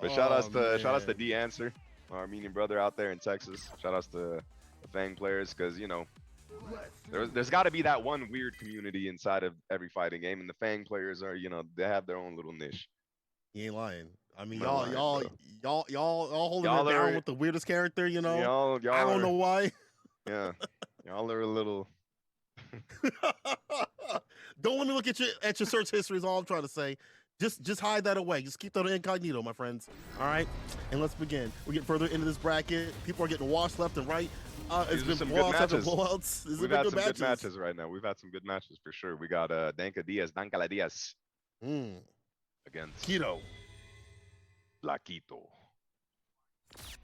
But shout outs to D Answer, our Armenian brother out there in Texas. Shout outs to the Fang players, because, you know, There's got to be that one weird community inside of every fighting game, and the Fang players are, they have their own little niche. You ain't lying. I mean, Not lying, y'all holding Y'all it down are- with the weirdest character, you know. Y'all I don't know why. Yeah, y'all are a little. Don't let me look at your search history. Is all I'm trying to say. Just hide that away. Just keep that incognito, my friends. All right, and let's begin. We're getting further into this bracket. People are getting washed left and right. It's These are been some good blowouts after matches. blowouts. We've had some good matches right now. We've had some good matches for sure. We got Dankala Diaz against Keto. Blaquito.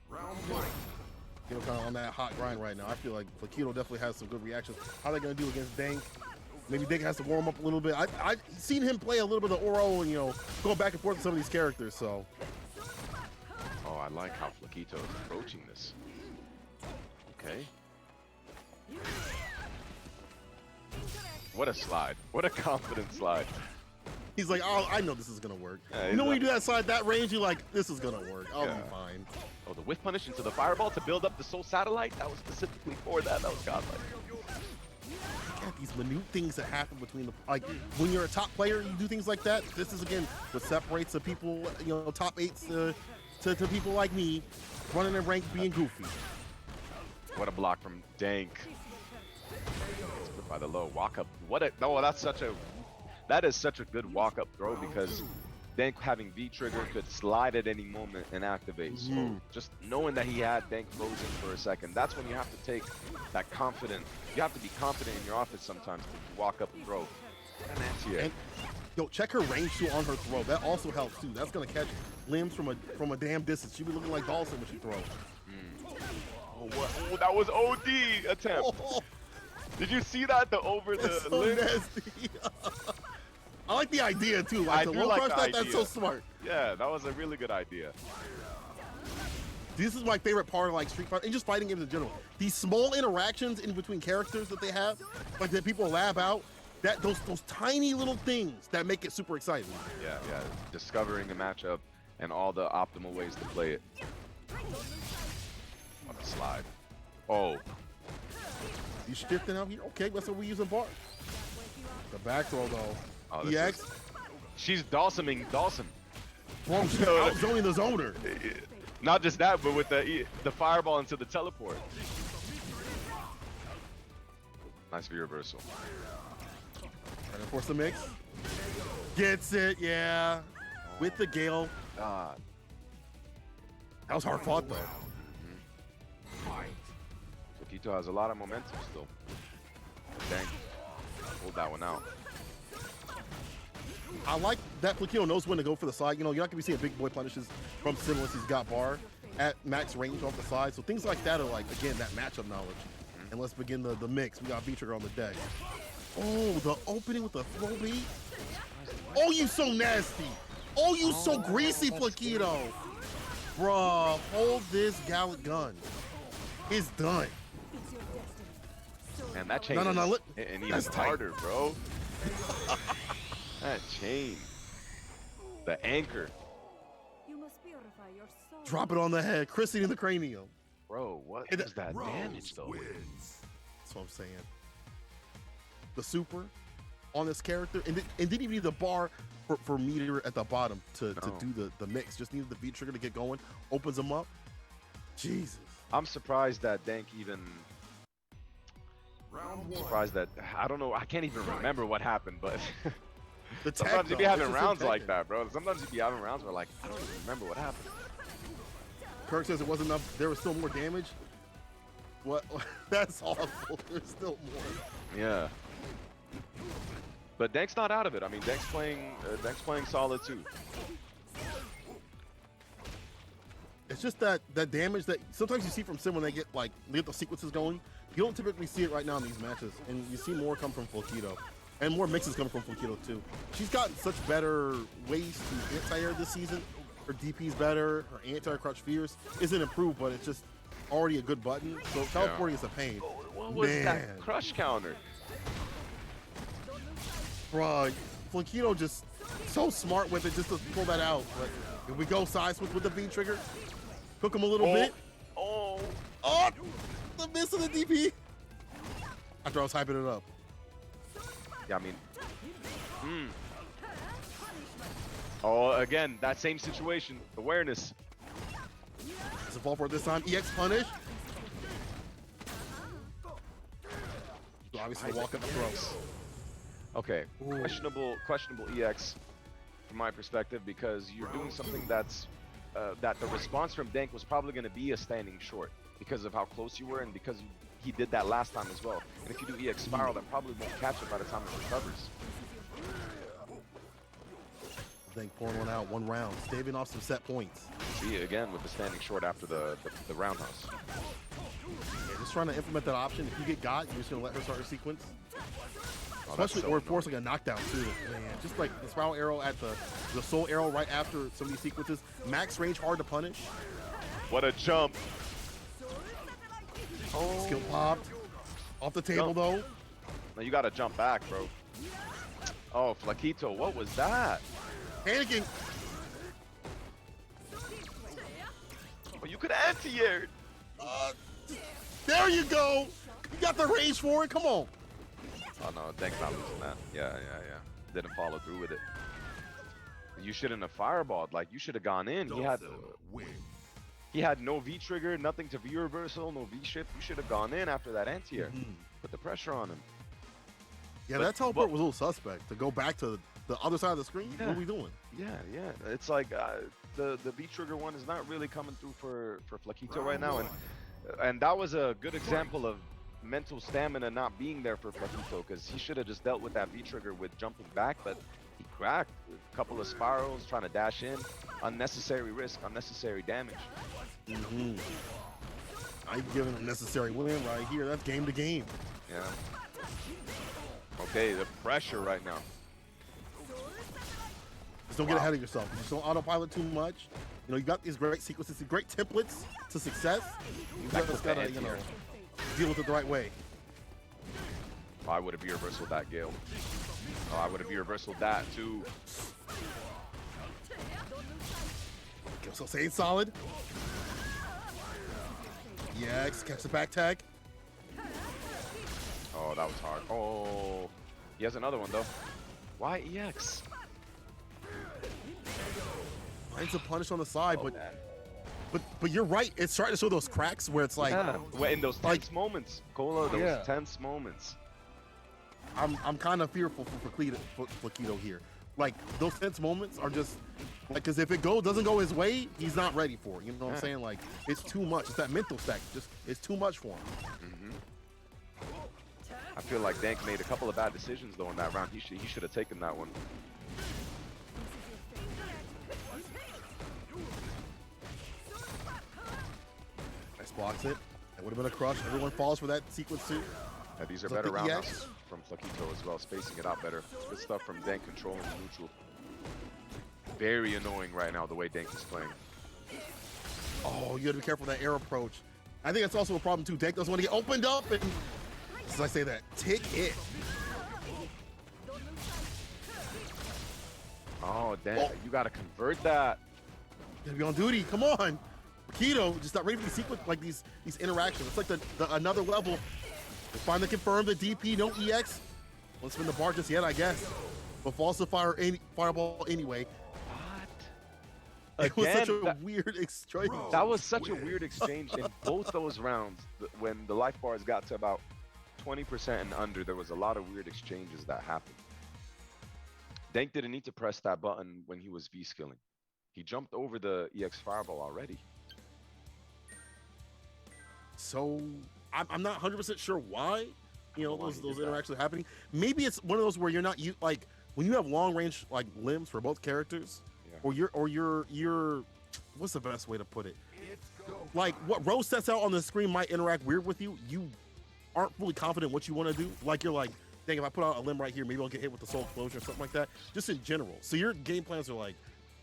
Round one. Kind of on that hot grind right now. I feel like Keto definitely has some good reactions. How are they gonna do against Dank? Maybe Dank has to warm up a little bit. I've seen him play a little bit of Oro and going back and forth with some of these characters. So. Oh, I like how Flaquito is approaching this. Okay. What a slide. What a confident slide. He's like, oh, I know this is gonna work. Yeah, you know when you do that slide that range, you're like, this is gonna work. I'll be fine. Oh, the whiff punish into the fireball to build up the Soul Satellite? That was specifically for that. That was godlike. Yeah, these minute things that happen between when you're a top player, you do things like that. This is again what separates the people, top eights to people like me, running in rank being goofy. What a block from Dank. Split by the low walk up. That is such a good walk up throw because Dank having V trigger could slide at any moment and activate. So just knowing that he had Dank frozen for a second, that's when you have to take that confident. You have to be confident in your offense sometimes to walk up and throw. And check her range too on her throw. That also helps too. That's gonna catch limbs from a damn distance. She be looking like Dawson when she throws. Oh, that was OD attempt. Oh. Did you see that? The over the That's so limb? nasty. I like the idea too. I the do low like crush the that, idea. that's so smart. Yeah, that was a really good idea. This is my favorite part of Street Fighter and just fighting games in general. These small interactions in between characters that they have, like that people lab out, that those tiny little things that make it super exciting. Yeah. Discovering a matchup and all the optimal ways to play it. What a slide. Oh. You shifting out here? Okay, that's what we use in bar. The back throw though. Oh, EX. She's Dawsoning Dawson. Boom, she's out-zoning the zoner. Not just that, but with the fireball into the teleport. Nice V reversal. And of course the mix. Gets it, yeah. With the Gale. God. That was hard fought though. Flaquito has a lot of momentum still. Dang. Hold that one out. I like that Flaquito knows when to go for the side. You're not going to be seeing big boy punishes from Sim unless he's got bar at max range off the side. So things like that are again, that matchup knowledge. And let's begin the mix. We got V-Trigger on the deck. Oh, the opening with the throw beat. Oh, you so nasty. Oh, you so greasy, Flaquito. Bruh, hold this gallant gun. It's done. And that chain No, and even harder, bro. That chain. The anchor. You must purify your soul. Drop it on the head. Chrissy in the cranium. Bro, what is that damage though? That's what I'm saying. The super on this character, and didn't even need the bar for meter at the bottom to do the mix. Just needed the V trigger to get going. Opens them up. Jesus. I'm surprised that Dank even. Surprised that I don't know. I can't even remember what happened, but sometimes you be having rounds like that, bro. Sometimes you be having rounds where I don't even remember what happened. Kirk says it wasn't enough. There was still more damage. What? That's awful. There's still more. Yeah. But Dank's not out of it. I mean, Dank's playing solid too. It's just that damage that sometimes you see from Sim when they get the sequences going. You don't typically see it right now in these matches, and you see more come from Flaquito, and more mixes coming from Flaquito too. She's gotten such better ways to anti-air this season. Her DP's better. Her anti-crouch fears isn't improved, but it's just already a good button. So teleporting is a pain. What was that crush counter? Bruh, Flaquito just so smart with it just to pull that out. But if we go side switch with the V trigger, cook him a little bit. Oh, Oh, the miss of the DP. After I was hyping it up. Yeah, I mean, oh, again, that same situation. Awareness. It's a fall for it this time. EX punish. Obviously, walk up the throw. Okay, Ooh. questionable EX from my perspective, because you're doing something that's that the response from Dank was probably going to be a standing short because of how close you were and because he did that last time as well. And if you do EX spiral, that probably won't catch it by the time it recovers. Dank pouring one out, 1 round, staving off some set points. See it again with the standing short after the roundhouse. Yeah, just trying to implement that option. If you get got, you're just gonna let her start her sequence. Oh, Especially so or force like a knockdown too. Man, just like the spiral arrow at the soul arrow right after some of these sequences. Max range, hard to punish. What a jump! Oh. Skill popped. Off the table though. Now you gotta jump back, bro. Oh, Flaquito, what was that? Panicking. Oh, you could anti-air. There you go. You got the range for it. Come on. Oh no, Dank's not losing that. Yeah. Didn't follow through with it. You shouldn't have fireballed. Like, you should have gone in. He had no V trigger, nothing to V reversal, no V shift. You should have gone in after that anti-air. Put the pressure on him. Yeah, that teleport was a little suspect. To go back to the other side of the screen, Yeah. what are we doing? Yeah. It's like the V trigger one is not really coming through for Flaquito right now, and that was a good example of mental stamina not being there for Flaquito, because he should have just dealt with that V trigger with jumping back, but he cracked a couple of spirals trying to dash in. Unnecessary risk, unnecessary damage. I'm giving him necessary win right here. That's game to game. Yeah. Okay, the pressure right now. Just don't get ahead of yourself. Just don't autopilot too much. You know, you got these great sequences, these great templates to success. You just gotta, you know, deal with it the right way. Oh, I would have reversal that, Gale. Oh, I would have reversal that too. Okay, so staying solid. EX, catch the back tag. Oh, that was hard. Oh, he has another one though. Why EX? Finds a punish on the side, but you're right. It's starting to show those cracks where it's like, in those tense moments, Cola, those tense moments. I'm kind of fearful for Flaquito here. Like, those tense moments are just like, because if it doesn't go his way, he's not ready for it. You know what I'm saying? Like, it's too much. It's that mental stack. It's too much for him. I feel like Dank made a couple of bad decisions though in that round. He should have taken that one. Nice blocks it. That would have been a crush. Everyone falls for that sequence too. Yeah, these are So better the roundhouses EX. from Flaquito as well, spacing it out better. Good stuff from Dank controlling the neutral. Very annoying right now the way Dank is playing. Oh, you gotta be careful with that air approach. I think that's also a problem too. Dank doesn't want to get opened up, and as I say that, tick it. Oh, damn, you gotta convert that. Gotta be on duty. Come on. Flaquito just not ready for the sequence, like these interactions. It's like the another level. They finally confirmed the DP, no EX. Let's spin the bar just yet, I guess. But false fireball anyway. What? It was such a weird exchange. That was such a weird exchange in both those rounds. When the life bars got to about 20% and under, there was a lot of weird exchanges that happened. Dank didn't need to press that button when he was V-skilling. He jumped over the EX fireball already. So I'm not 100% sure why, you know, those interactions are happening. Maybe it's one of those where you're not like when you have long range like limbs for both characters, or you're what's the best way to put it? Like what Rose sets out on the screen might interact weird with you. You aren't fully confident what you want to do. Like you're like, dang, if I put out a limb right here, maybe I'll get hit with the soul closure or something like that. Just in general. So your game plans are like,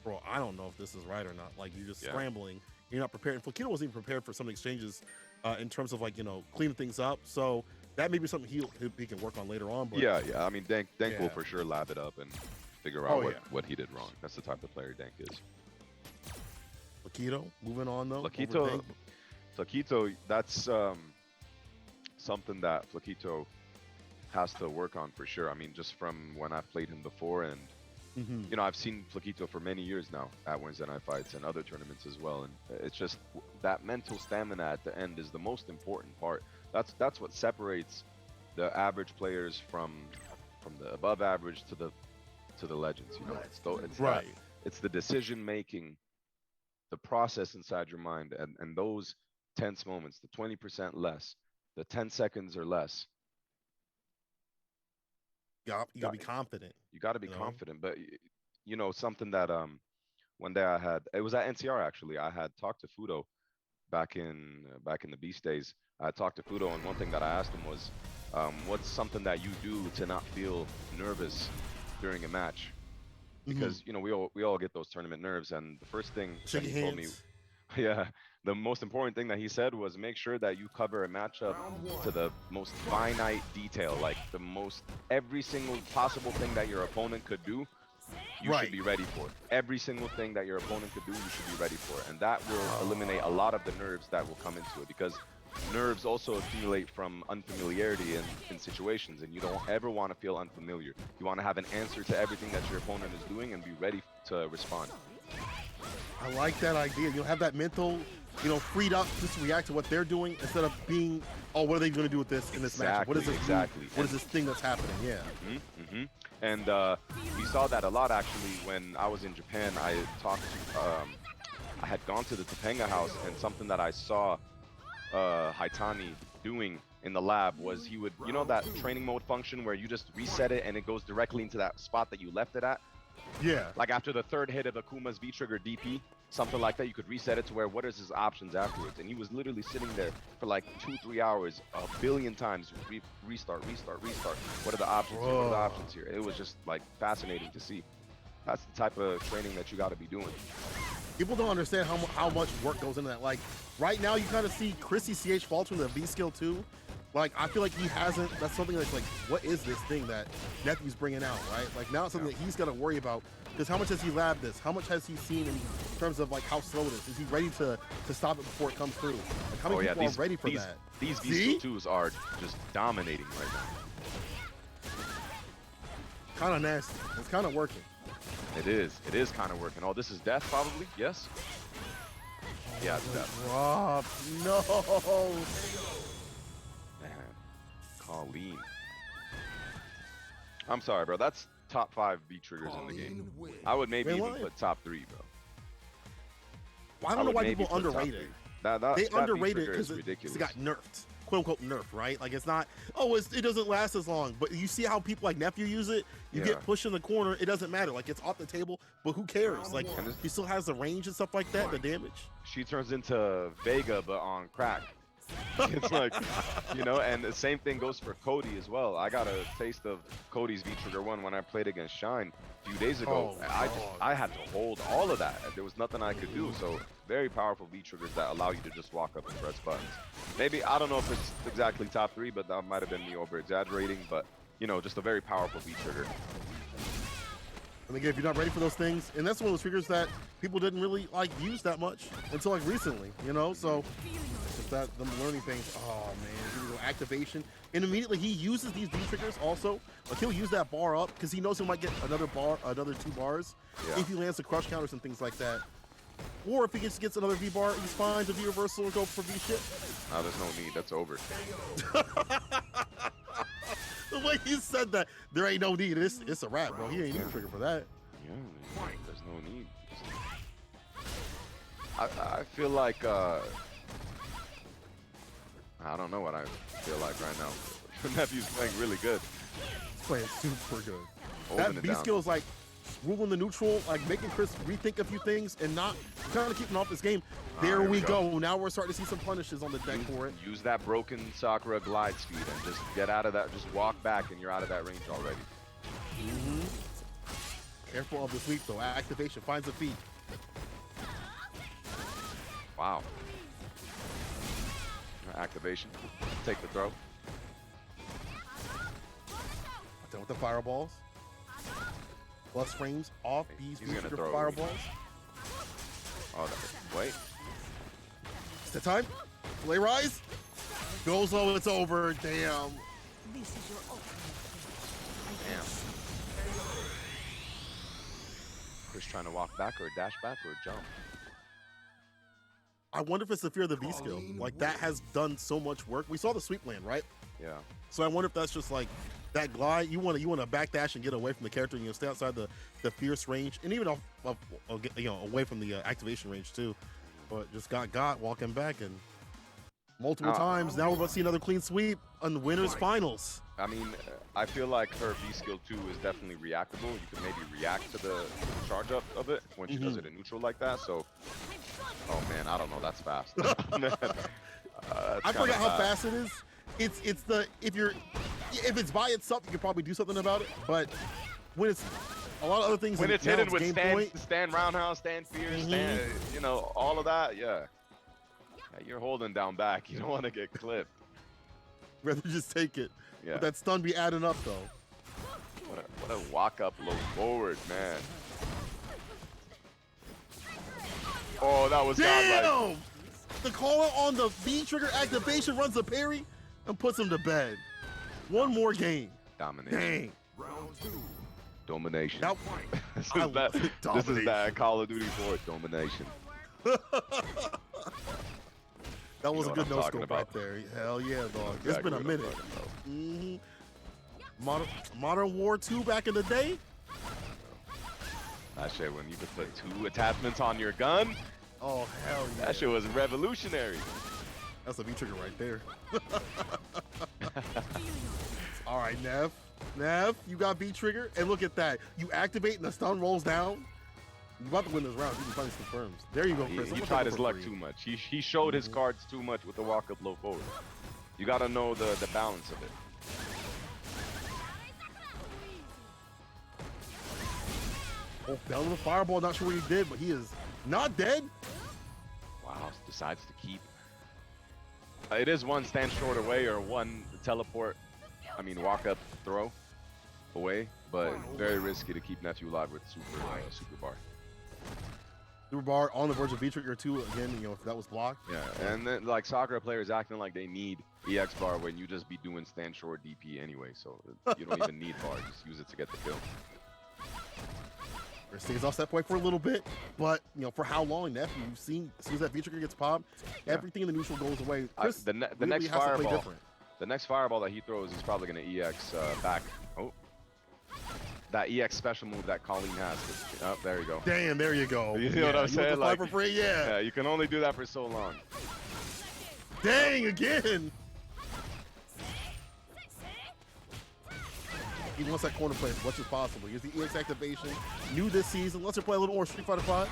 bro, I don't know if this is right or not. Like you're just scrambling. You're not prepared. And Flaquito wasn't even prepared for some exchanges in terms of like, you know, cleaning things up. So that may be something he can work on later on. But yeah. I mean, Dank will for sure lab it up and figure out what he did wrong. That's the type of player Dank is. Flaquito, moving on though. Flaquito, that's something that Flaquito has to work on for sure. I mean, just from when I've played him before, and Mm-hmm. you know, I've seen Flaquito for many years now at Weds Night Fights and other tournaments as well. And it's just that mental stamina at the end is the most important part. That's what separates the average players from the above average to the legends. You know, it's Right. it's the decision making, the process inside your mind, and those tense moments, the 20% less, the 10 seconds or less. You gotta be confident. You got to be You know? confident. But you know, something that one day it was at NCR actually. I had talked to Fudo back in the Beast days. I talked to Fudo, and one thing that I asked him was, what's something that you do to not feel nervous during a match? Because you know, we all get those tournament nerves, and the first thing Shake that your he told me, hands. yeah, the most important thing that he said was make sure that you cover a matchup to the most finite detail, like every single possible thing that your opponent could do, you Right. should be ready for it. Every single thing that your opponent could do, you should be ready for it. And that will eliminate a lot of the nerves that will come into it, because nerves also accumulate from unfamiliarity in situations, and you don't ever want to feel unfamiliar. You want to have an answer to everything that your opponent is doing and be ready to respond. I like that idea. You'll have that mental, freed up just to react to what they're doing instead of being, oh, what are they going to do with this in this match? What is this? Exactly. What is this thing that's happening? Yeah. And we saw that a lot actually when I was in Japan. I had gone to the Topanga house, and something that I saw Haitani doing in the lab was he would, you know, that training mode function where you just reset it and it goes directly into that spot that you left it at. Yeah. Like after the third hit of Akuma's V-trigger DP, something like that, you could reset it to where what is his options afterwards. And he was literally sitting there for like 2-3 hours, a billion times, restart. What are the options here? What are the options here? It was just like fascinating to see. That's the type of training that you got to be doing. People don't understand how much work goes into that. Like right now, you kind of see Chrissy CH faltering the V skill too. Like I feel like he hasn't. That's something that's like, what is this thing that Nephew's bringing out, right? Like now it's something that he's got to worry about. Because how much has he labbed this? How much has he seen in terms of like how slow it is? Is he ready to stop it before it comes through? Like how many people are ready for that? These V skill 2s are just dominating right now. Kind of nasty. It's kind of working. It is kind of working. Oh, this is death probably? Yes? Yeah, it's death. Rob, no. Man, Colleen. I'm sorry, bro. That's top 5 V triggers in the game. I would maybe even put top 3, bro. Well, I don't know why people underrate it. They underrate it because it got nerfed. Quote unquote nerf, right? Like it's not, it doesn't last as long. But you see how people like Nephew use it? You get pushed in the corner, it doesn't matter. Like it's off the table, but who cares? Like he still has the range and stuff like that, the damage. She turns into Vega, but on crack. It's like, you know, and the same thing goes for Cody as well. I got a taste of Cody's V-Trigger 1 when I played against Shine a few days ago. I had to hold all of that. There was nothing I could do. So very powerful V-Triggers that allow you to just walk up and press buttons. Maybe, I don't know if it's exactly top 3, but that might have been me over-exaggerating. But, you know, just a very powerful V-Trigger. And again, if you're not ready for those things, and that's one of those triggers that people didn't really like use that much until like recently, you know? So just that them learning things. Oh man, here we go, activation. And immediately he uses these V triggers also. Like he'll use that bar up because he knows he might get another 2 bars if he lands the crush counters and things like that. Or if he gets another V bar, he's fine to V reversal and go for V shit. No, there's no need. That's over. The way he said that, there ain't no need. It's a wrap, bro. He ain't even trigger for that. Yeah, there's no need. I feel like I don't know what I feel like right now. Nephew's playing really good. He's playing super good. Holding That B skill is like ruling the neutral, like making Chris rethink a few things and not kind of keeping off this game. There we go. Now we're starting to see some punishes on the deck for it. Use that broken Sakura glide speed and just get out of that. Just walk back and you're out of that range already. Careful of the sweep though. Activation finds a feet. Wow. Activation. Take the throw. Done with the fireballs. Plus frames off these gonna throw fireballs. Oh, wait. It's the time. Play rise. Goes low, it's over. Damn. This is your ultimate. Damn. Chris trying to walk back or dash back or jump. I wonder if it's the fear of the V skill. Like that has done so much work. We saw the sweep land, right? Yeah. So I wonder if that's just like that glide. You want to backdash and get away from the character. Stay outside the fierce range, and even off away from the activation range too. But just got walking back and multiple times. Now we're about to see another clean sweep on the winners finals. I mean, I feel like her V skill 2 is definitely reactable. You can maybe react to the charge up of it when she does it in neutral like that. So, oh man, I don't know. That's fast. I forgot how fast it is. It's the if it's by itself, you could probably do something about it. But when it's a lot of other things, when it's hidden with stand roundhouse, stand fierce, stand, all of that, yeah, you're holding down back. You don't want to get clipped. Rather just take it. Yeah. But that stun be adding up though. What a walk up low forward, man. Oh, that was godlike. Damn! The caller on the V trigger activation runs the parry and puts him to bed. One more game. Domination. Dang. Round 2. Domination. Now, This I is that. love it. This is that Call of Duty 4 domination. That was You a know good what I'm no talking scope right about. there. Hell yeah, dog. It's Exactly been a what I'm minute. talking about. Modern War 2 back in the day. That shit, when you could put 2 attachments on your gun, Oh hell yeah. that shit was revolutionary. That's a V trigger right there. All right, Nev, you got V trigger, and look at that. You activate and the stun rolls down. You're about to win this round. You can punish confirms. There you go, Chris. He tried his luck too much. He showed his cards too much with the walk up low forward. You got to know the balance of it. Oh, down to the fireball. Not sure what he did, but he is not dead. Wow, decides to keep. It is one stand short away or one teleport. I mean, walk up throw away, but very risky to keep Nephew alive with super bar. Super bar on the verge of V trigger 2 again. If that was blocked. Yeah, and then like soccer players acting like they need EX bar when you just be doing stand short DP anyway, so you don't even need bar. Just use it to get the kill. Or stays off that point for a little bit, but for how long, Nephew? You've seen as soon as that V trigger gets popped, everything in the neutral goes away. Chris The really next has to play fireball, different. the next fireball that he throws, he's probably gonna EX back. Oh, that EX special move that Colleen has. Oh, there you go. Damn, there you go. You know what I'm saying? You want the Like, for free? Yeah. you can only do that for so long. Dang, again. He wants that corner play as much as possible. Here's the EX activation. New this season. Let's play a little more Street Fighter 5.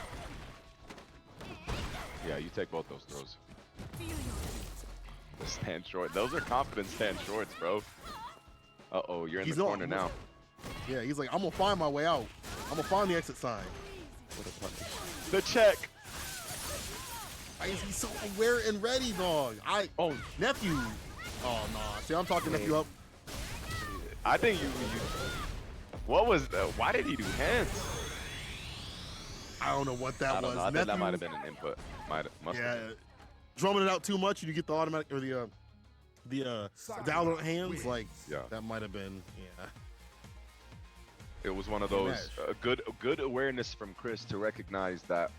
Yeah, you take both those throws. The stand short. Those are confident stand shorts, bro. Uh-oh, you're in the corner now. Yeah, he's like, I'm going to find my way out. I'm going to find the exit sign. What a punish. The check. He's so aware and ready, dog. Nephew. Oh, nah. See, I'm talking Nephew up. I think you what was the, why did he do hands? I don't know what that was. I think that might have been an input. Must have been. Drumming it out too much, you get the automatic or the down hands. Like that might have been. Yeah. It was one of those good awareness from Chris to recognize that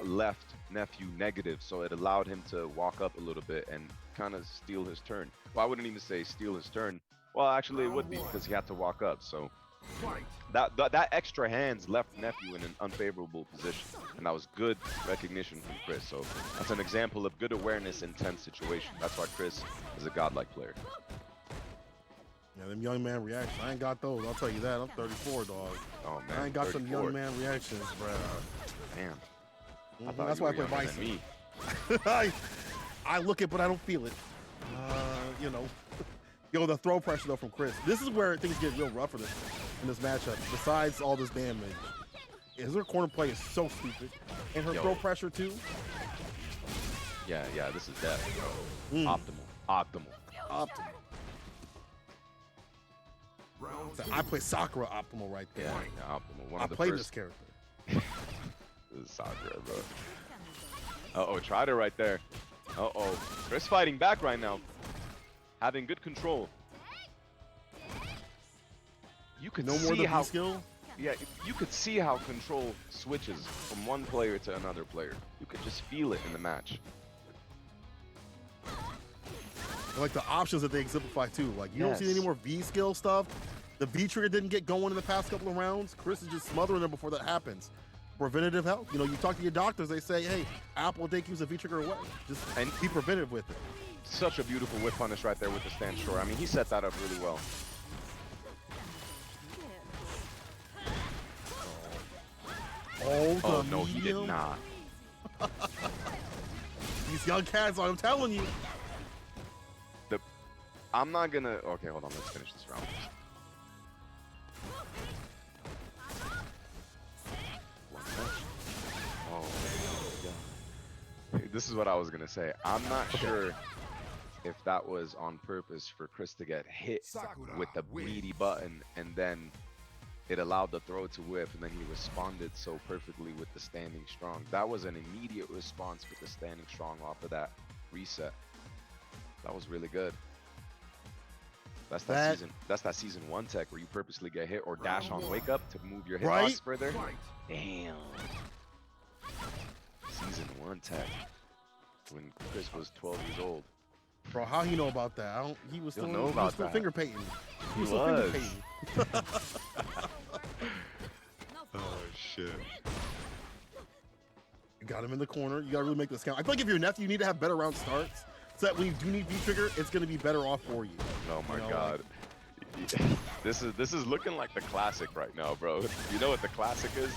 left Nephew negative, so it allowed him to walk up a little bit and kind of steal his turn. Well, I wouldn't even say steal his turn. Well, actually, it would be because he had to walk up. So that extra hands left Nephew in an unfavorable position, and that was good recognition from Chris. So that's an example of good awareness in tense situations. That's why Chris is a godlike player. Yeah, them young man reactions. I ain't got those. I'll tell you that. I'm 34, dog. Oh man, I ain't got 34. some young man reactions, bro. Damn. That's why I play Bison. I look it, but I don't feel it. The throw pressure though from Chris. This is where things get real rough for this in this matchup. Besides all this damage, her corner play is so stupid, and her throw pressure too. Yeah, this is death, bro. Optimal. So I play Sakura optimal right there. Yeah, optimal. I played this character. This is Sakura, bro. Uh-oh, tried it right there. Uh-oh. Chris fighting back right now. Having good control. you could No more see the how V skill. yeah, you could see how control switches from one player to another player. You could just feel it in the match. And, like the options that they exemplify too. Like you don't see Yes. any more V skill stuff. The V trigger didn't get going in the past couple of rounds. Chris is just smothering them before that happens. Preventative health. You know, you talk to your doctors, they say, hey, Apple take use a V trigger away. Just And- be preventative with it. Such a beautiful whip punish right there with the stand shore. I mean, he set that up really well. Oh, the Oh no, he did medium. not. These young cats, I'm telling you. I'm not gonna. Okay, hold on. Let's finish this round. Oh, yeah. This is what I was gonna say. I'm not sure if that was on purpose for Chris to get hit with the meaty button, and then it allowed the throw to whip, and then he responded so perfectly with the standing strong. That was an immediate response with the standing strong off of that reset. That was really good. That's that season 1 tech where you purposely get hit or dash on wake up to move your hitbox Right? further. Damn. Season 1 tech. When Chris was 12 years old. Bro, how he know about that? I don't, he was He'll still, know he was about still that. finger painting. He was He still finger was. painting. Oh shit. You got him in the corner. You gotta really make this count. I feel like if you're nephew, you need to have better round starts. So that when you do need V trigger, it's gonna be better off for you. Oh my You know, god. This is looking like the classic right now, bro. You know what the classic is?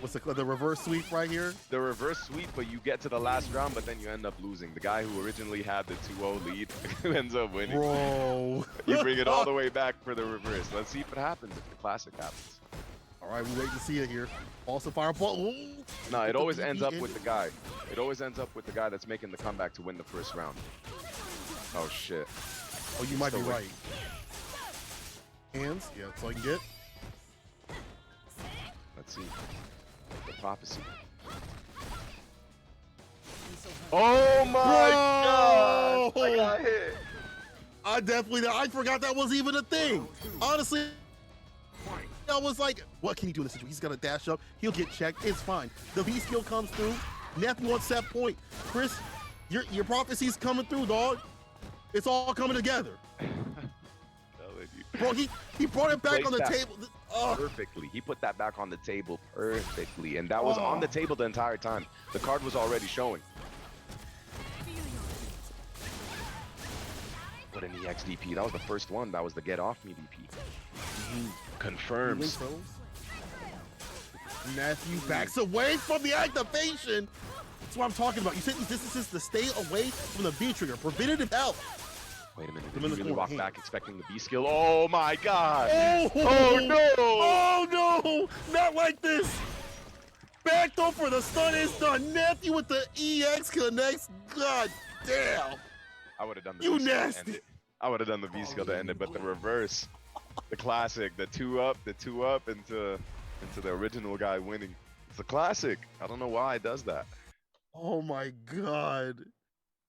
What's the reverse sweep right here? The reverse sweep, but you get to the last round, but then you end up losing. The guy who originally had the 2-0 lead ends up winning. Bro. You bring it all the way back for the reverse. Let's see if it happens, if the classic happens. All right, we wait to see it here. Also fireball. Ooh. No, it always ends up in. with the guy. It always ends up with the guy that's making the comeback to win the first round. Oh shit. Oh, you might be Still right. Hands, yeah, that's all I can get. Let's see. The prophecy. Oh my god! I got hit. I forgot that was even a thing. Honestly, I was like, what can he do in this situation? He's gonna dash up, he'll get checked, it's fine. The V skill comes through, nephew wants that point. Chris, your prophecy's coming through, dog. It's all coming together. Bro, he brought it back on the table. Oh. Perfectly. He put that back on the table perfectly. And that was on the table the entire time. The card was already showing. What an EX DP. That was the first one. That was the get off me DP. Confirms. Matthew backs away from the activation. That's what I'm talking about. You set these distances to stay away from the V trigger. Preventative health. Wait a minute. The Did he minute's really going walk hand. back expecting the B skill? Oh my god. Oh no. Oh no! Not like this! Back though for the stun is done. Nephew with the EX connects. God damn! I would have done the You V skill to nasty. end it. I would have done the V skill to end it, but the reverse, the classic, the two up into the original guy winning. It's a classic. I don't know why it does that. Oh my god.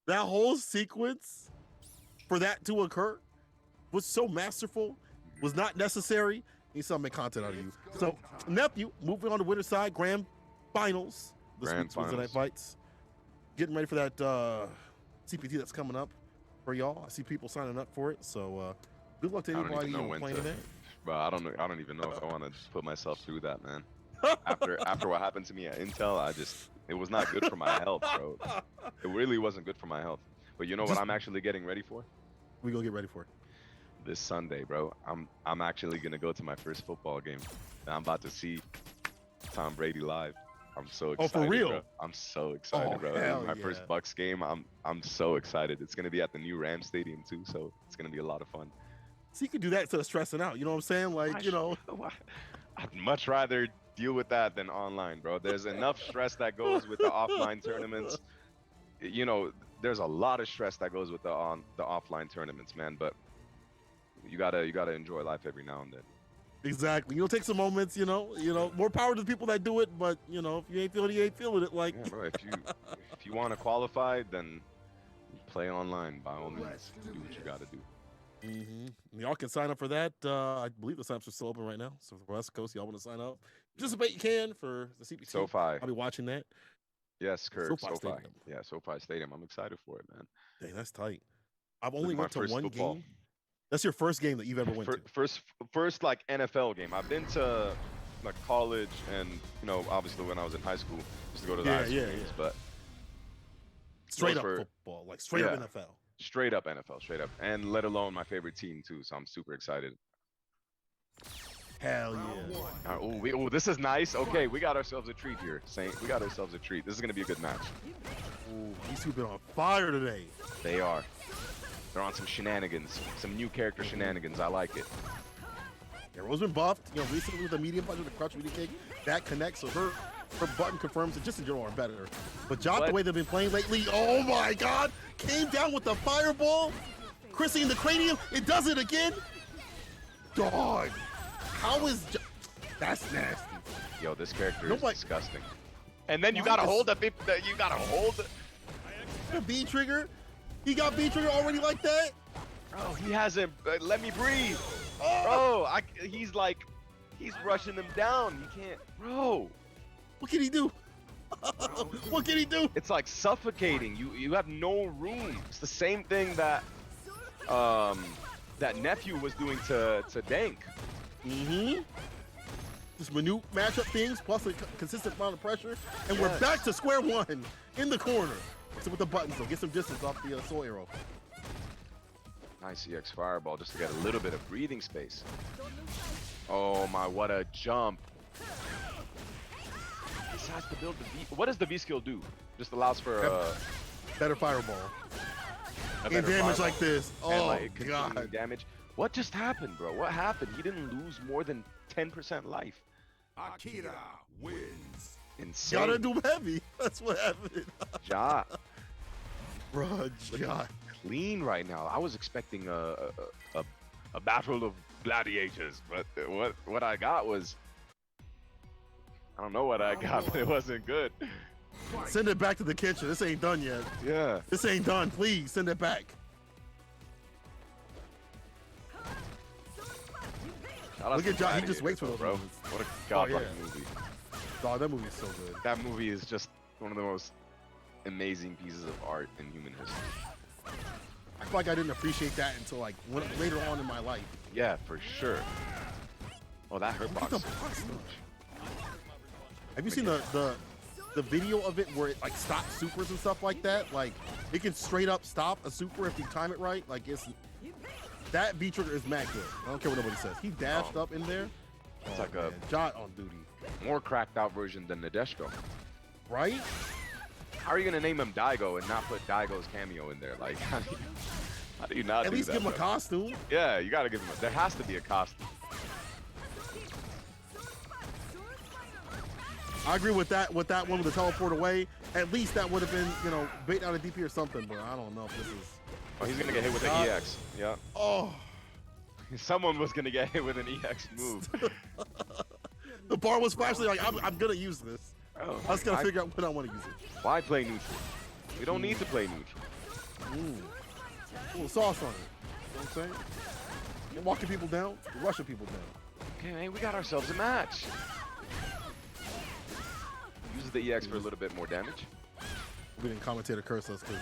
That whole sequence for that to occur was so masterful, was not necessary. Need something to make content out of you. So, nephew, moving on to winter side, grand finals. This Grand week's Weds Night finals. Fights. Getting ready for that CPT that's coming up for y'all. I see people signing up for it. So, good luck to I don't anybody even know when playing to. today. Bro, I don't even know if I want to put myself through that, man. After what happened to me at Intel, it was not good for my health, bro. It really wasn't good for my health. But you know what I'm actually getting ready for? We gonna get ready for it. This Sunday, bro. I'm actually gonna go to my first football game. And I'm about to see Tom Brady live. I'm so Oh, excited. for real? Bro. I'm so excited, Oh, bro. This hell is my yeah. first Bucks game. I'm so excited. It's gonna be at the new Rams Stadium too, so it's gonna be a lot of fun. So you can do that instead of stressing out. You know what I'm saying? Like, you know. I'd much rather deal with that than online, bro. There's enough stress that goes with the offline tournaments. You know, there's a lot of stress that goes with the offline tournaments, man. But you gotta enjoy life every now and then. Exactly. You'll take some moments, you know, more power to the people that do it, but you know, if you ain't feeling it, you ain't feeling it. Like, Yeah, bro. If you want to qualify, then play online by all means. Do what you gotta do. Y'all can sign up for that. I believe the signups are still open right now. So for the West Coast, y'all want to sign up, participate, you can for the CPT. SoFi. I'll be watching that. Yes, Kirk. SoFi SoFi. Stadium. Yeah, SoFi Stadium. I'm excited for it, man. Dang, that's tight. I've This only is my went to first one football. game. That's your first game that you've ever went to. First like NFL game. I've been to like college and obviously when I was in high school, used to go to the high school games, but Straight up for- football, like straight up NFL. straight up NFL, straight up, and let alone my favorite team too. So I'm super excited. Hell yeah. Oh, this is nice. Okay, we got ourselves a treat here, Saint. We got ourselves a treat. This is gonna be a good match. Ooh, these two been on fire today. They are. They're on some shenanigans, some new character shenanigans. I like it. Yeah, Rose been buffed. Recently with the medium punch with the crouch medium kick, that connects. So her button confirms it just in general are better. But Jot, the way they've been playing lately, oh my God, came down with the fireball. Chrissy in the cranium, it does it again. Dog, how is that's nasty. Yo, this character is Nobody- disgusting. And then you Why gotta is- hold you gotta hold it. The B trigger, he got B trigger already like that. Bro, he hasn't. Let me breathe. Oh, Bro, he's rushing him down. He can't. Bro, what can he do? What can he do? it's like suffocating. You have no room. It's the same thing that that nephew was doing to Dank. Just minute matchup things plus a consistent amount of pressure, and we're back to square one in the corner. So with the buttons though, get some distance off the soul arrow. Nice EX fireball just to get a little bit of breathing space. Oh my, what a jump. This has to build the V. What does the V skill do? Just allows for Better fireball. a And better damage fireball. like this. And Oh like continuing God. damage. What just happened, bro? What happened? He didn't lose more than 10% life. Akira wins. Insane. Gotta do heavy. That's what happened. Ja, Bruh, Jot. clean right now. I was expecting a battle of gladiators, but what I got was, I don't know what I got, but it wasn't good. Send it back to the kitchen. This ain't done yet. Yeah. This ain't done. Please send it back. Shout out Look to at Jot. He Gladiators, just waits for though, those bro. moments. What a godlike yeah. movie. Dog, that movie is so good. That movie is just one of the most amazing pieces of art in human history. I feel like I didn't appreciate that until like later on in my life. Yeah, for sure. Oh, that hurt Look at box. the box, though. Have you seen the video of it where it like stops supers and stuff like that? Like it can straight up stop a super if you time it right. Like it's that B trigger is mad good. I don't care what nobody says. He dashed up in there. It's like a Jot on duty, more cracked out version than Nadeshko. right? How are you gonna name him Daigo and not put Daigo's cameo in there? Like, how do you not At do least that, give him a bro? costume. Yeah, you gotta give him. There has to be a costume. I agree with that. With that one with the teleport away, at least that would have been bait out of DP or something. But I don't know if this is. Oh, he's gonna get hit with an EX. Yeah. Oh, Someone was gonna get hit with an EX move. the bar was flashing. Like I'm gonna use this. Oh, I just gotta why- figure out when I want to use it. Why play neutral? We don't need to play neutral. A little sauce on it. You know what I'm saying? You're walking people down, you're rushing people down. Okay, man, we got ourselves a match. Uses the EX for a little bit more damage. We didn't commentator curse us because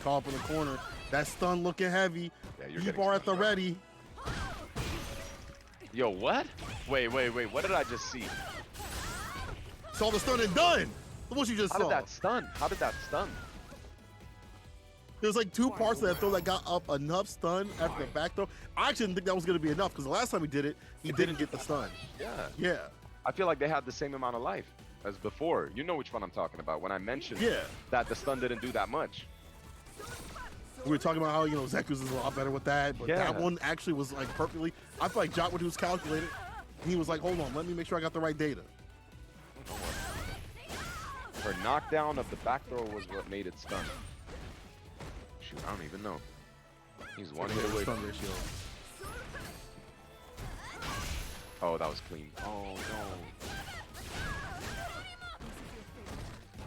call up in the corner. That stun looking heavy. Yeah, you're E getting bar at the stunned, bro. ready. Yo, what? Wait. What did I just see? Saw the stun and done. Look what you just How saw. did that stun? How did that stun? There's like two parts of that throw that got up enough stun after the back throw. I actually didn't think that was going to be enough because the last time he did it, he didn't get the stun. Yeah. Yeah. I feel like they had the same amount of life as before. You know which one I'm talking about when I mentioned Yeah. that the stun didn't do that much. We were talking about how, Zeku's is a lot better with that, but Yeah. that one actually was like perfectly. I feel like Jot would was calculated. He was like, hold on, let me make sure I got the right data. Her knockdown of the back throw was what made it stun. Shoot, I don't even know. He's one hit away. Stun ratio. Oh, that was clean. Oh, no.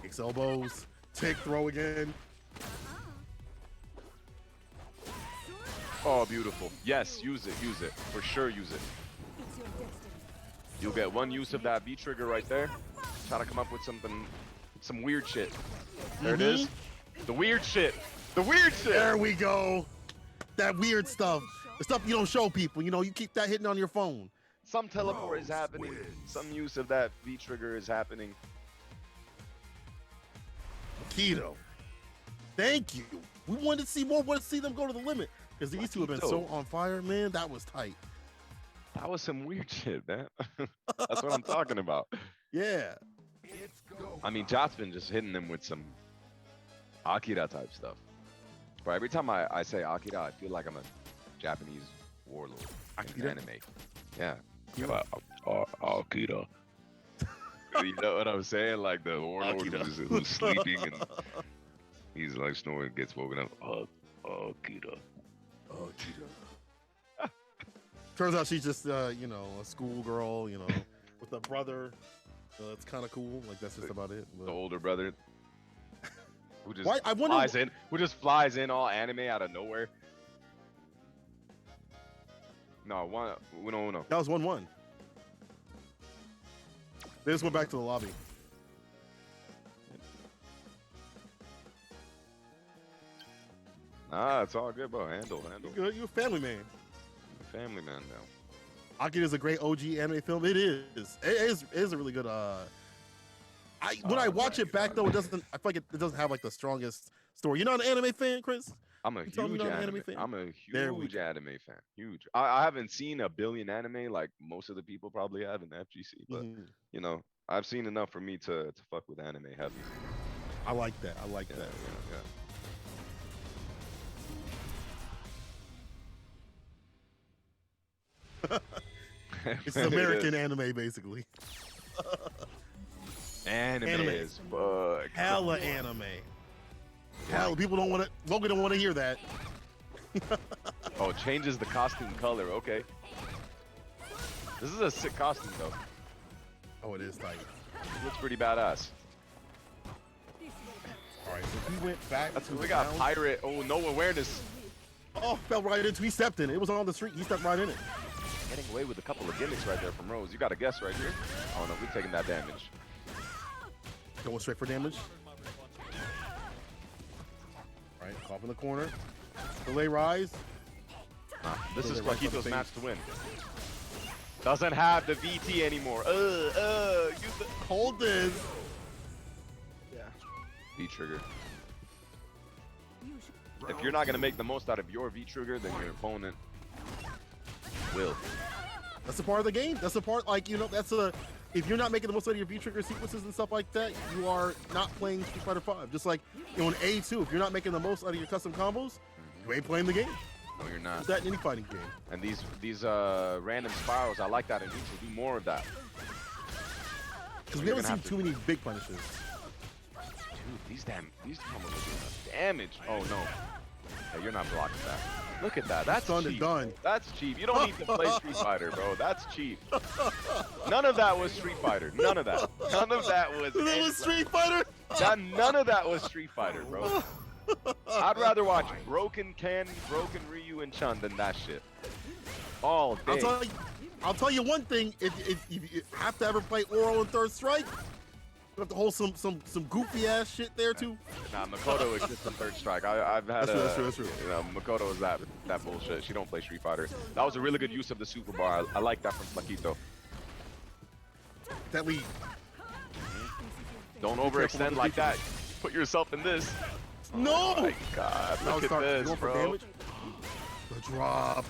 Kicks elbows. Tick throw again. Oh, beautiful. Yes, use it. For sure, use it. It's your destiny. You'll get one use of that V trigger right there. Try to come up with some weird shit. There it is. The weird shit. The weird shit. There we go. That weird stuff. The stuff you don't show people. You know, you keep that hitting on your phone. Some teleport is happening. Some use of that V trigger is happening. Keto. Thank you. We wanted to see more. Want to see them go to the limit because these two have been so on fire, man. That was tight. That was some weird shit, man. That's what I'm talking about. Yeah. I mean, Jot's been just hitting them with some Akira type stuff. But every time I say Akira, I feel like I'm a Japanese warlord in anime. Yeah. Akira. You know what I'm saying? Like the warlord who's sleeping and he's like snoring, gets woken up. Akira. Turns out she's just, you know, a schoolgirl, you know, with a brother. It's kind of cool. Like that's just about it. But... The older brother. Who just flies in all anime out of nowhere. No, uno. That was 1-1. They just went back to the lobby. Nah, it's all good, bro. Handle. You're a family man. Family man now. Akira is a great OG anime film. It is. It is a really good. When I watch it back though, it doesn't. I feel like it doesn't have like the strongest story. You're not an anime fan, Chris? I'm a huge anime fan. I'm a huge anime fan. Huge. I haven't seen a billion anime like most of the people probably have in the FGC, but you know, I've seen enough for me to fuck with anime heavy. I like that. I like that. Yeah. It's American anime, basically. Anime is fuck. Hella anime. Hell, people don't want to. Logan don't want to hear that. Oh, changes the costume color. Okay. This is a sick costume though. Oh, it is tight. It looks pretty badass. All right, so he went back. That's we got down. Pirate. Oh, no awareness. Oh, fell right into. He stepped in. It was on the street. He stepped right in it. Getting away with a couple of gimmicks right there from Rose. You got a guess right here. Oh no, we're taking that damage. Going straight for damage. All right, off in the corner. Delay rise. This is Quaquito's match to win. Doesn't have the VT anymore. Use the Hold this. Yeah. V trigger. If you're not gonna make the most out of your V trigger, then your opponent will. That's a part of the game. That's a part, like, you know, that's a. If you're not making the most out of your V trigger sequences and stuff like that, you are not playing Street Fighter V. Just like, you know, in A2, if you're not making the most out of your custom combos, you ain't playing the game. No, you're not. That in any fighting game. And these random spirals, I like that in neutral. Do more of that. Because we haven't seen too many big punishes. Dude, these combos are doing damage. Oh no. Yeah, you're not blocking that. Look at that. That's cheap. Done. That's cheap. You don't need to play Street Fighter, bro. That's cheap. None of that was Street Fighter. None of that. None of that was. That was Street Fighter. None of that was Street Fighter, bro. I'd rather watch Broken Ken, Broken Ryu, and Chun than that shit. All day. I'll tell you one thing. If you have to ever play Oro and Third Strike, you have to hold some goofy ass shit there too. Nah, Makoto is just a Third Strike. I've had that's true. You know, Makoto is that bullshit. She don't play Street Fighter. That was a really good use of the super bar. I like that from Flaquito. That lead. Don't overextend like that. Put yourself in this. No! Oh my God, look at this, bro. The drop.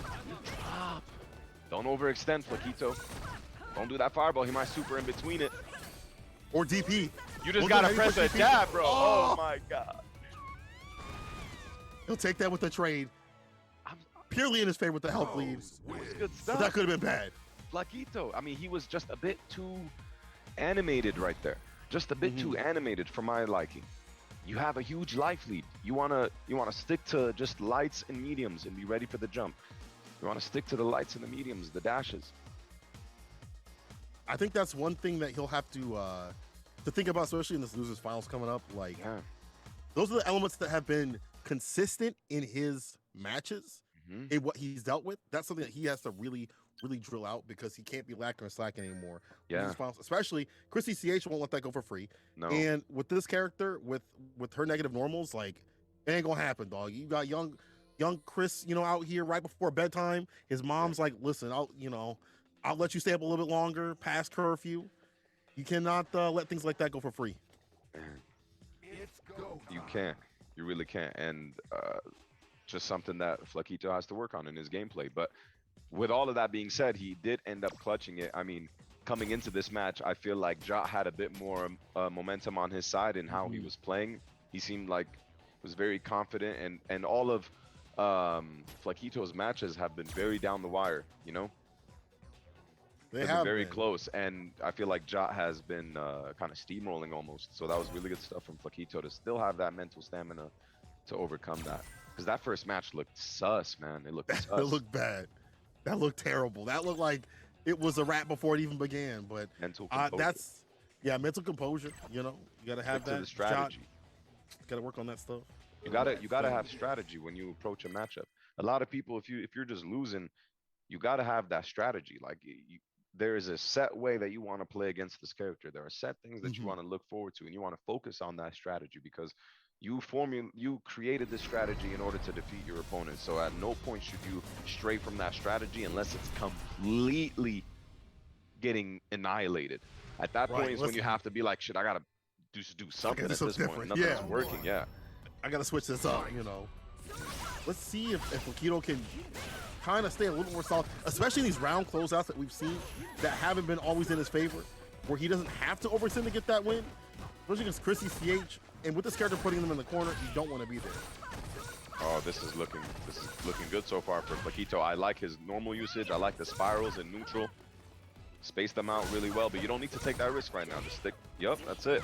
Don't overextend, Flaquito. Don't do that fireball. He might super in between it. Or DP. You just gotta press a jab, bro. Oh my God. He'll take that with the trade. I'm purely in his favor with the help lead. Good stuff. But that could have been bad. Flaquito, I mean, he was just a bit too animated right there. Just a bit too animated for my liking. You have a huge life lead. You wanna stick to just lights and mediums and be ready for the jump. You wanna stick to the lights and the mediums, the dashes. I think that's one thing that he'll have to think about, especially in this losers finals coming up. Like, those are the elements that have been consistent in his matches, in what he's dealt with, that's something that he has to really drill out, because he can't be lacking or slacking anymore. Yeah. Especially Chrissy CH won't let that go for free. No. And with this character, with her negative normals, like, it ain't gonna happen, dog. You got young Chris, out here right before bedtime. His mom's like, listen, I'll let you stay up a little bit longer past curfew. You cannot let things like that go for free. You can't. You really can't. And just something that Flaquito has to work on in his gameplay. But with all of that being said, he did end up clutching it. I mean, coming into this match, I feel like Ja had a bit more momentum on his side in how he was playing. He seemed like was very confident, and all of Flaquito's matches have been very down the wire, They They've have been very been. close, and I feel like Ja has been kind of steamrolling almost. So that was really good stuff from Flaquito to still have that mental stamina to overcome that. Because that first match looked sus, man. It looked sus. It looked bad. That looked terrible. That looked like it was a wrap before it even began. But mental composure. mental composure. You gotta have Stick to that the strategy. Gotta work on that stuff. You gotta have strategy when you approach a matchup. A lot of people, if you're just losing, you gotta have that strategy. Like there is a set way that you want to play against this character. There are set things that you want to look forward to, and you want to focus on that strategy, because you created this strategy in order to defeat your opponent. So at no point should you stray from that strategy unless it's completely getting annihilated. At that point is when you have to be like, shit, I gotta do something at this point. Nothing's working. Yeah, I gotta switch this up. Let's see if Flaquito can kind of stay a little more solid, especially in these round closeouts that we've seen that haven't been always in his favor, where he doesn't have to overextend to get that win. Especially against Chrissy CH, and with this character putting them in the corner, you don't want to be there. Oh, this is looking good so far for Flaquito. I like his normal usage. I like the spirals in neutral. Space them out really well, but you don't need to take that risk right now. Just stick. Yup, that's it.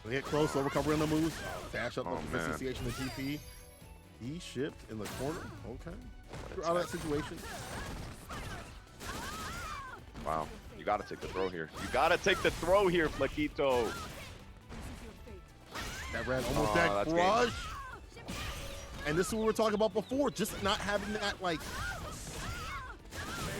They get close, overcover in the moves. Dash up Oh, with Chrissy CH in the TP. He shipped in the corner. Okay. We're out of that situation. Wow. You got to take the throw here. You got to take the throw here, Flaquito. That ran almost that crush. And this is what we were talking about before. Just not having that, like,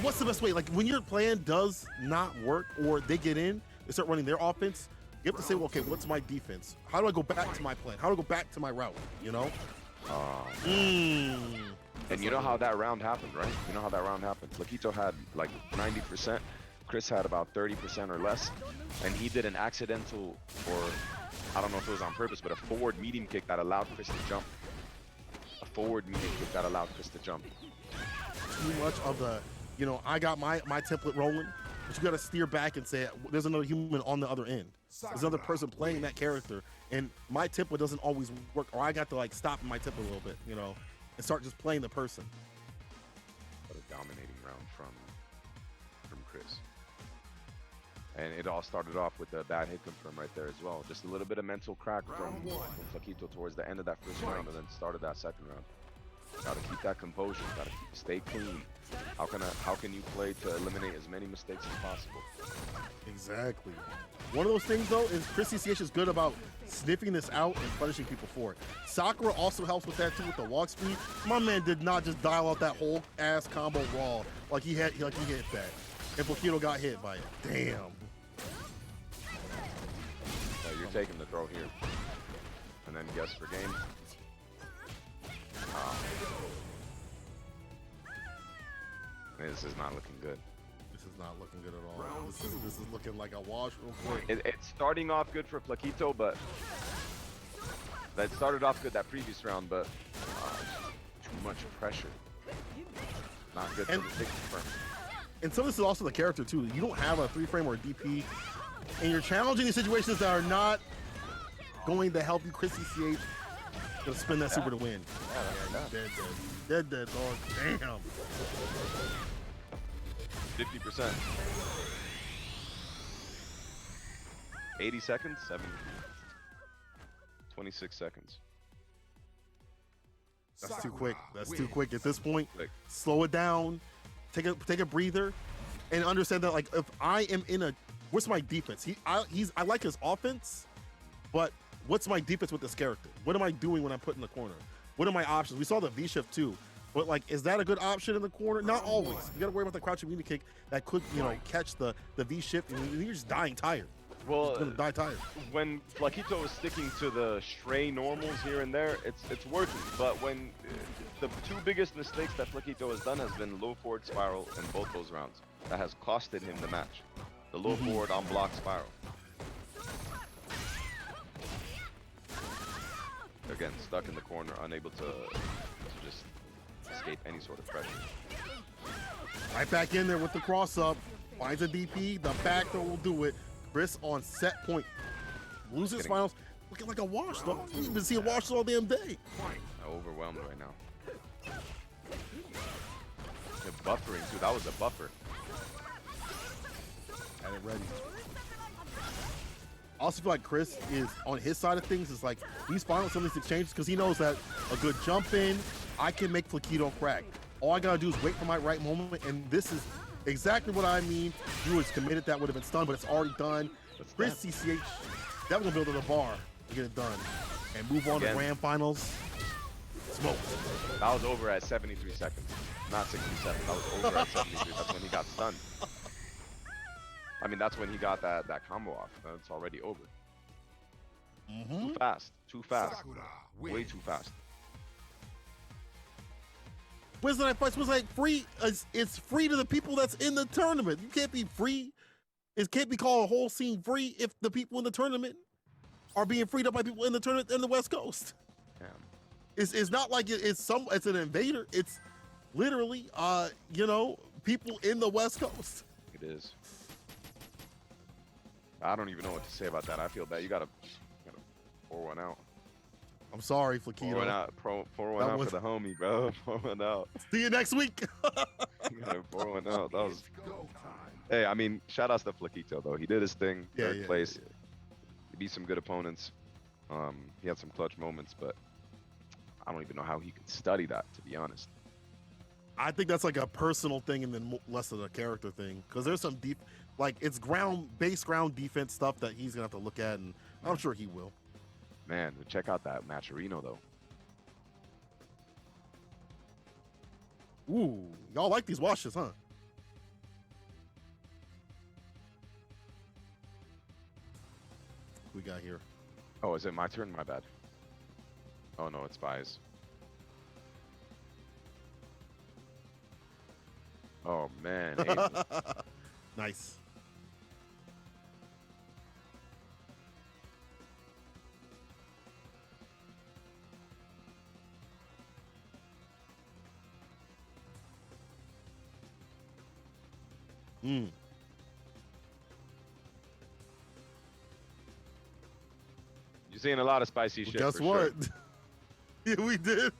what's the best way? Like, when your plan does not work or they get in, they start running their offense, you have to say, well, okay, what's my defense? How do I go back to my plan? How do I go back to my route, And you know how that round happened, right? You know how that round happened. Flaquito had like 90%. Chris had about 30% or less. And he did an accidental, or I don't know if it was on purpose, but a forward medium kick that allowed Chris to jump. A forward medium kick that allowed Chris to jump. Too much of the, I got my template rolling, but you got to steer back and say, there's another human on the other end. There's another person playing that character, and my template doesn't always work, or I got to like stop my template a little bit, and start just playing the person. What a dominating round from Chris. And it all started off with a bad hit confirm right there as well. Just a little bit of mental crack from Flaquito towards the end of that first round, and then started that second round. Gotta keep that composure. Gotta stay clean. How can you play to eliminate as many mistakes as possible? Exactly. One of those things though is Chrissy CH is good about sniffing this out and punishing people for it. Sakura also helps with that too, with the walk speed. My man did not just dial out that whole ass combo raw like he hit that. And Flaquito got hit by it. Damn. Yeah, you're taking the throw here. And then guess for game. This is not looking good. This is not looking good at all. This is looking like a wash real quick. It's starting off good for Flaquito, but that started off good that previous round, but too much pressure. Not good for the big firm. And some of this is also the character too. You don't have a 3-frame or a DP, and you're challenging these situations that are not going to help you. Chrissy CH gonna spin that super to win. Dead, dog. Damn. 50%. 80 seconds, 26 seconds. That's too quick. That's too quick at this point. Slow it down. Take a breather, and understand that, like, if I am in a, what's my defense? I like his offense, but what's my defense with this character? What am I doing when I'm put in the corner? what are my options? We saw the V-shift too, but like, is that a good option in the corner? Not always. You gotta worry about the crouching media kick that could, you know, catch the V-shift, and you're just dying tired. Well, You're gonna die tired. when Flaquito is sticking to the stray normals here and there, it's working. But when the two biggest mistakes that Flaquito has done has been low forward spiral in both those rounds. That has costed him the match. The low forward on block spiral. Again, stuck in the corner, unable to just escape any sort of pressure. Right back in there with the cross up. Finds a DP. The back throw will do it. Chris on set point. Loses finals. Looking like a wash, though. You've been seeing washes all damn day. Overwhelmed right now. They're buffering too. That was a buffer. Had it ready. I also feel like Chris is on his side of things. It's like he's fine with some of these exchanges because he knows that a good jump in, I can make Flaquito crack. All I gotta do is wait for my right moment, and this is exactly what I mean. If you was committed, that would have been stunned, but it's already done. Chris CCH, that was gonna build a bar to get it done and move on to grand finals. Smoke. That was over at 73 seconds, not 67. That was over at 73. That's when he got stunned. I mean, that's when he got that combo off. It's already over. Too fast. Too fast. Way too fast. Weds Night Fights was like free. It's free to the people that's in the tournament. You can't be free. It can't be called a whole scene free if the people in the tournament are being freed up by people in the tournament in the West Coast. Damn. It's not like it's an invader. It's literally you know, people in the West Coast. It is. I don't even know what to say about that. I feel bad. You gotta pour one out. I'm sorry, Flaquito. Pour one out. Pour one out for the homie, bro. Pour one out. See you next week. You gotta pour one out. That was. Hey, I mean, shout outs to Flaquito though. He did his thing. Third place. He beat some good opponents. He had some clutch moments, but I don't even know how he could study that, to be honest. I think that's like a personal thing and then less of a character thing. Because there's some deep, like it's base ground defense stuff that he's gonna have to look at, and I'm sure he will. Man, check out that Matcherino though. Ooh, y'all like these washes, huh? We got here. Oh, is it my turn? My bad. Oh no, it's Spies. Oh man. Nice. You're seeing a lot of spicy shit. Guess for what? Sure. Yeah, we did.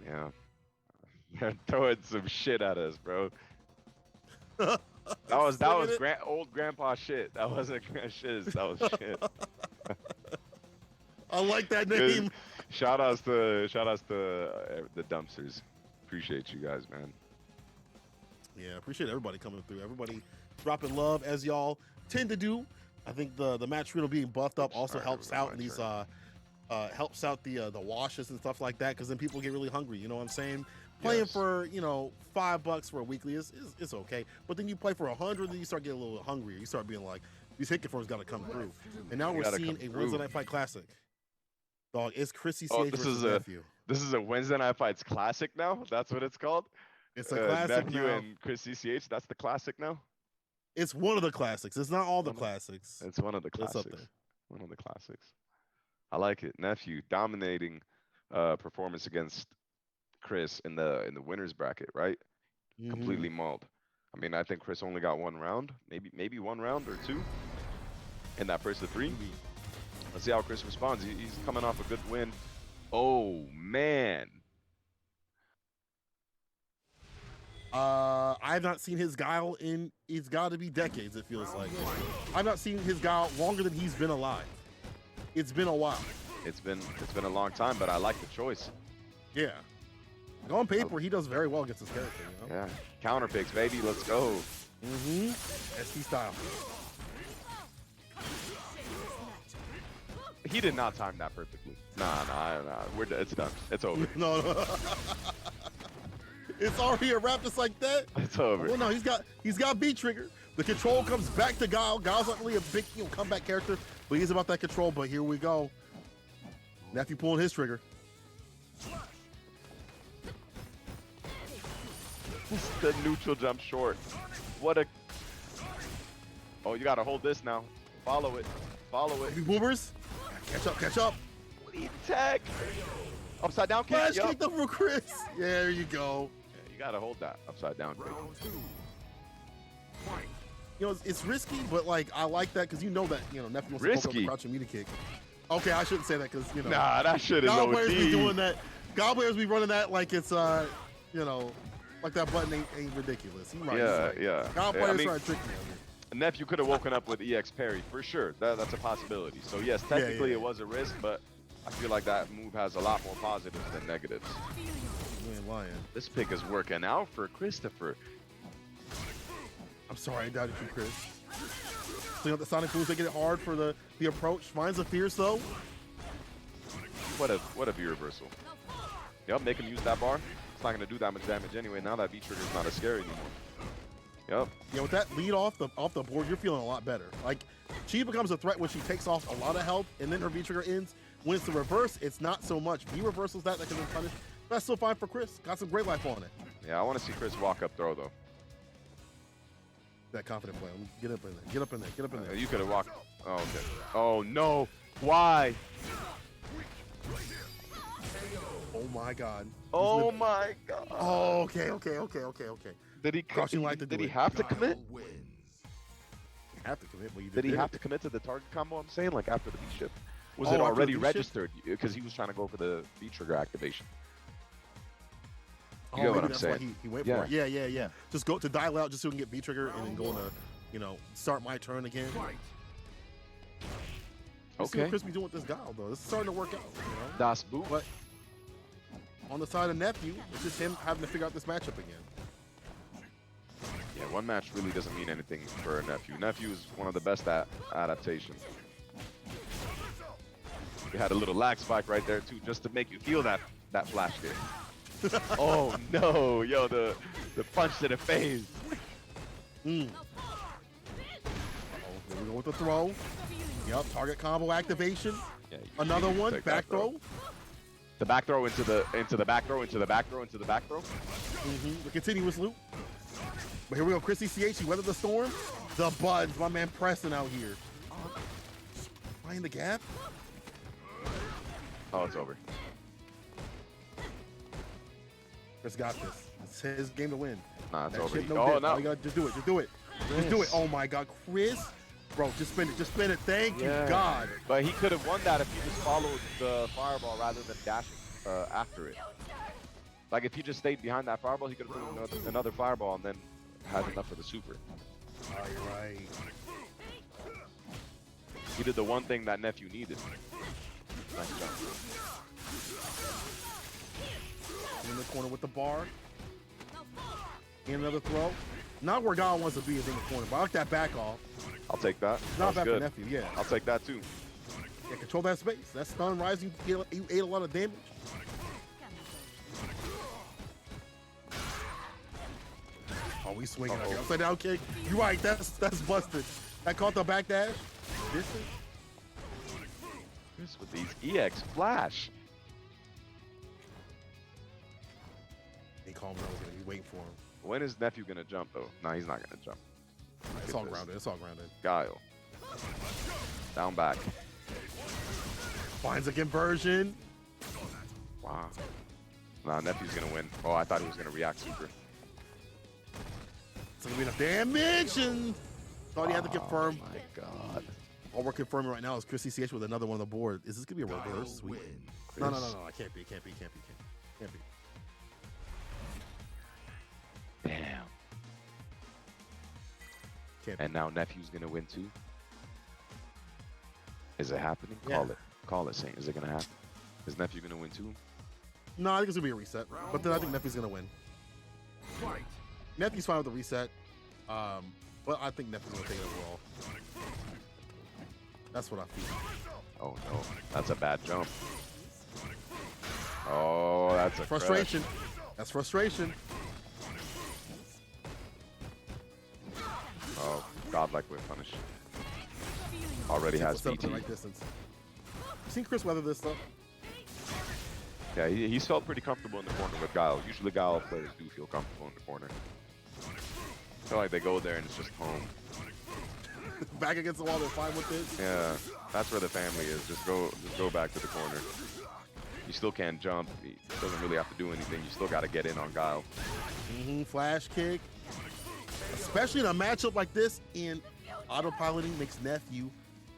Yeah. They're throwing some shit at us, bro. That was old grandpa shit. That wasn't shiz. That was shit. I like that name. Shout outs to the dumpsters. Appreciate you guys, man. Yeah, appreciate everybody coming through. Everybody dropping love as y'all tend to do. I think the Matcherino being buffed up also helps out in these helps out the washes and stuff like that, because then people get really hungry. You know what I'm saying? Playing for, you know, $5 for a weekly is okay, but then you play for 100, then you start getting a little hungrier. You start being like, these hit confirms got to come through. And now we're seeing a Wednesday Night Fight Classic. Dog, it's Chris CCH versus Nephew. This is a Wednesday Night Fights Classic now. That's what it's called. It's a classic Nephew now. and Chris CCH. That's the classic now. It's one of the classics. It's not all the classics. It's one of the classics. One of the classics. I like it. Nephew dominating performance against Chris in the winners bracket, right? Completely mauled. I mean, I think Chris only got one round, maybe one round or two in that first of three. Let's see how Chris responds. He's coming off a good win. Oh man. I've not seen his guile in, it's got to be decades, it feels like. I've not seen his guile longer than he's been alive. It's been a while. It's been a long time, but I like the choice. Yeah. On paper, he does very well against his character, you know? Yeah. Counter picks, baby. Let's go. ST style. He did not time that perfectly. Nah. It's done. It's over. No. It's already a wrap just like that. It's over. Well, no, he's got B trigger. The control comes back to Guile. Guile's not really a big comeback character, but he's about that control. But here we go. Nephew pulling his trigger. The neutral jump short. What a... Oh, you gotta hold this now. Follow it. Follow it. Heavy boomers. Catch up. Lead tag. Upside down kick. Flash kick over Chris. Yeah, there you go. Yeah, you gotta hold that upside down kick. You know, it's risky, but like I like that because you know that Nephew wants to poke up the crouching media kick. Okay, I shouldn't say that because Nah, that shit is God OD. players be doing that. God players be running that like it's like that button ain't ridiculous. Right, Yeah. God players trying to trick me. Nephew could have woken up with EX parry for sure. That's a possibility. So yes, technically it was a risk, but I feel like that move has a lot more positives than negatives. You ain't lying. This pick is working out for Christopher. I'm sorry, I doubted you, Chris. So the Sonic moves make it hard for the approach. Finds the fierce though. What a V reversal. Yep, make him use that bar. It's not gonna do that much damage anyway. Now that V trigger is not as scary anymore. Yep. Yeah, with that lead off the board, you're feeling a lot better. Like, she becomes a threat when she takes off a lot of health, and then her V trigger ends. When it's the reverse, it's not so much. V reversals that can be punished. That's still fine for Chris. Got some great life on it. Yeah, I want to see Chris walk up throw though. That confident play. Get up in there. Get up in there. Get up in there. You could have walked. Oh, okay. Oh no. Why? Oh my God. Oh my God. Oh, okay. Did he Crouching like to did do he it. have to commit? Have to commit, but you Did he have to commit to the target combo? I'm saying like after the V shift. Was Oh, it after the already V shift? registered? Because he was trying to go for the V trigger activation. Oh, You get what maybe I'm that's saying? why he went Yeah. for it. Yeah. Just go to dial out just so we can get V trigger and then go to, start my turn again. Let's see what Okay. Chris be doing with this Guile though. This is starting to work out. Das Boot. But on the side of Nephew, it's just him having to figure out this matchup again. Yeah, one match really doesn't mean anything for a Nephew. Nephew is one of the best at adaptation. We had a little lag spike right there too, just to make you feel that flash kick. Oh no, yo, the punch to the face. Here we go with the throw. Yep, target combo activation. Yeah, you Another can one, take back that throw. The back throw into the back throw into the back throw into the back throw. The continuous loop. But here we go, Chris ECH, he weathered the storm. The buds, my man Preston out here. Find the gap. Oh, it's over. Chris got this. It's his game to win. Nah, it's That over. shit, no Oh dip. All no. you gotta just do it. Just do it. Just do it. Oh my God, Chris. Bro, just spin it. Just spin it. Thank you, God. But he could have won that if he just followed the fireball rather than dashing after it. Like if he just stayed behind that fireball, he could have put another fireball and then had enough for the super. All right. He did the one thing that Nephew needed. Nice job. In the corner with the bar. And another throw. Not where God wants to be is in the corner, but I like that back off. I'll take that. Not bad That was for good. Nephew, yeah. I'll take that too. Yeah, control that space. That stun rising, you ate a lot of damage. Oh, we swinging out here. Upside down kick. You're right, that's busted. That caught the back dash. This is Chris with these EX flash. he called me over. He waiting for him. When is Nephew gonna jump though? Nah, he's not gonna jump. It's all grounded. It's all grounded. Guile. Down back. Finds a conversion. Wow. Nah, Nephew's gonna win. Oh, I thought he was gonna react super. It's gonna be enough damage, and thought he had to confirm. Oh my God. All we're confirming right now is Chris CCH with another one on the board. Is this gonna be a reverse sweep? No. I can't be. Can't be. Damn. Can't be. And now Nephew's gonna win too. Is it happening? Yeah. Call it, Saint. Is it gonna happen? Is Nephew gonna win too? No, I think it's gonna be a reset. But then I think Nephew's gonna win. Nephew's fine with the reset. But I think Nephew's gonna take it overall. That's what I feel. Oh no, that's a bad jump. Oh, that's a frustration. Crash. That's frustration. Oh, godlike whip punish. Already has BT. Right distance. You seen Chris weather this stuff? Yeah, he's felt pretty comfortable in the corner with Guile. Usually Guile players do feel comfortable in the corner. I feel like they go there and it's just home. Back against the wall, they're fine with it. Yeah, that's where the family is. Just go back to the corner. You still can't jump. He doesn't really have to do anything. You still got to get in on Guile. Flash kick. Especially in a matchup like this, and autopiloting makes Nephew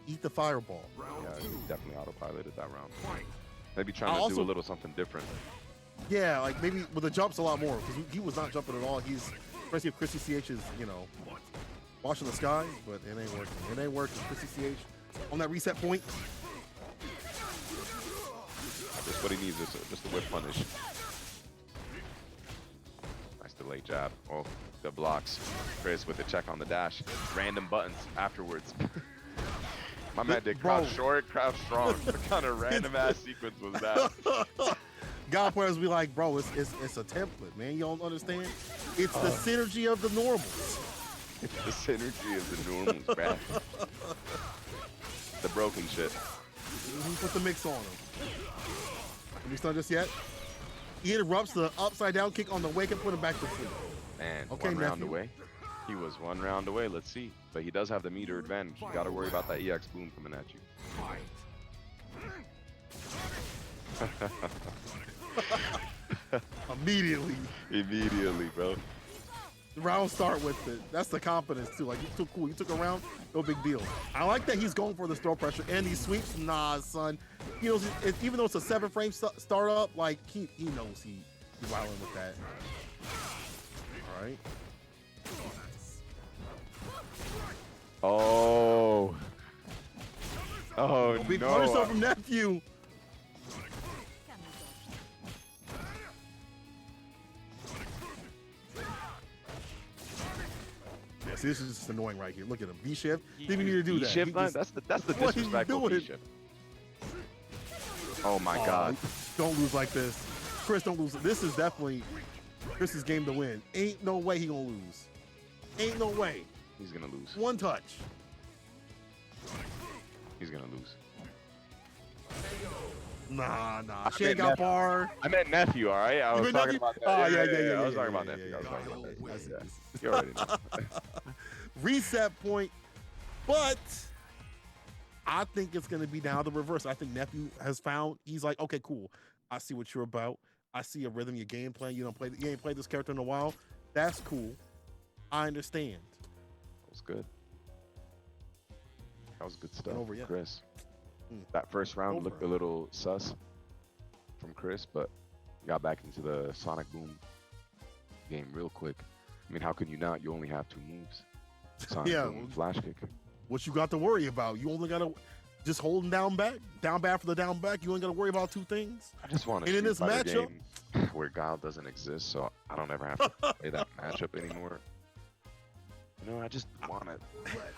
eat the fireball. Yeah, he definitely autopiloted that round. Maybe trying to do a little something different. Yeah, like maybe with the jumps a lot more, because he was not jumping at all. He's, especially if Chrissy CH is, you know, watching the sky, but it ain't working. It ain't working. Chrissy CH on that reset point. Just what he needs is just a whip punish. Nice delayed jab. Oh, the blocks. Chris with the check on the dash. Random buttons afterwards. My man did crouch short, crouch strong. What kind of random ass sequence was that? God players be like, bro, it's a template, man. You don't understand? It's the synergy of the normals. It's the synergy of the normals, bruh. The broken shit. Put the mix on him. Have we started just yet? He interrupts the upside down kick on the wake and put him back to sleep. Man, okay, one round away. He was one round away. Let's see. But he does have the meter advantage. You got to worry about that EX boom coming at you. Immediately. Immediately, bro. The round start with it. That's the confidence too. Like, you took cool. You took a round, no big deal. I like that he's going for the throw pressure and he sweeps. Nah, son. He knows even though it's a 7-frame startup, like he knows he's wilding with that. All right. Oh. Oh, big no. punish up from Nephew. Yeah, see, this is just annoying right here. Look at him. V-shift. Didn't even need to do that. V-shift? That's the disrespectful V-shift. Oh, my God. Don't lose like this. Chris, don't lose. This is definitely Chris's game to win. Ain't no way he gonna lose. Ain't no way. He's gonna lose. One touch. He's gonna lose. Nah. She ain't got bar. I meant Nephew, all right? I was talking about that. Oh, yeah. I was talking about Nephew. You already know. Reset point. But I think it's going to be now the reverse. I think Nephew has found, he's like, okay, cool. I see what you're about. I see a rhythm, your game plan. You ain't played this character in a while. That's cool. I understand. That was good. That was good stuff, over, yeah. Chris. That first round looked a little sus from Chris, but got back into the Sonic Boom game real quick. I mean, how can you not? You only have 2 moves. Sonic Boom, flash kick. What you got to worry about? You only got to just hold him down back for the down back. You ain't got to worry about 2 things. I just want and in this matchup game where Guile doesn't exist, so I don't ever have to play that matchup anymore. You know, I just want it.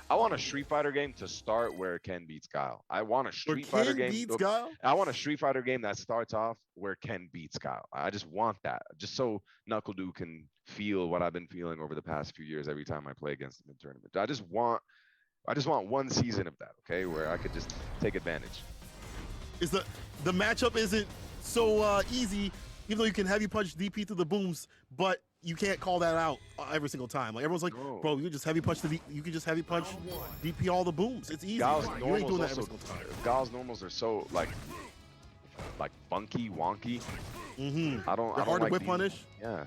I want a Street Fighter game to start where Ken beats Guile. I want a Street Fighter game. I want a Street Fighter game that starts off where Ken beats Guile. I just want that, just so Knuckle Dude can feel what I've been feeling over the past few years every time I play against him in tournament. I just want one season of that, okay, where I could just take advantage. Is the matchup isn't so easy, even though you can heavy punch DP through the booms, but you can't call that out every single time. Like everyone's like, bro, you just heavy punch you can just heavy punch DP all the booms. It's easy. Guile's you ain't doing that every single time. Guile's normals are so like funky, wonky. I don't hard like to whip punish. Yeah.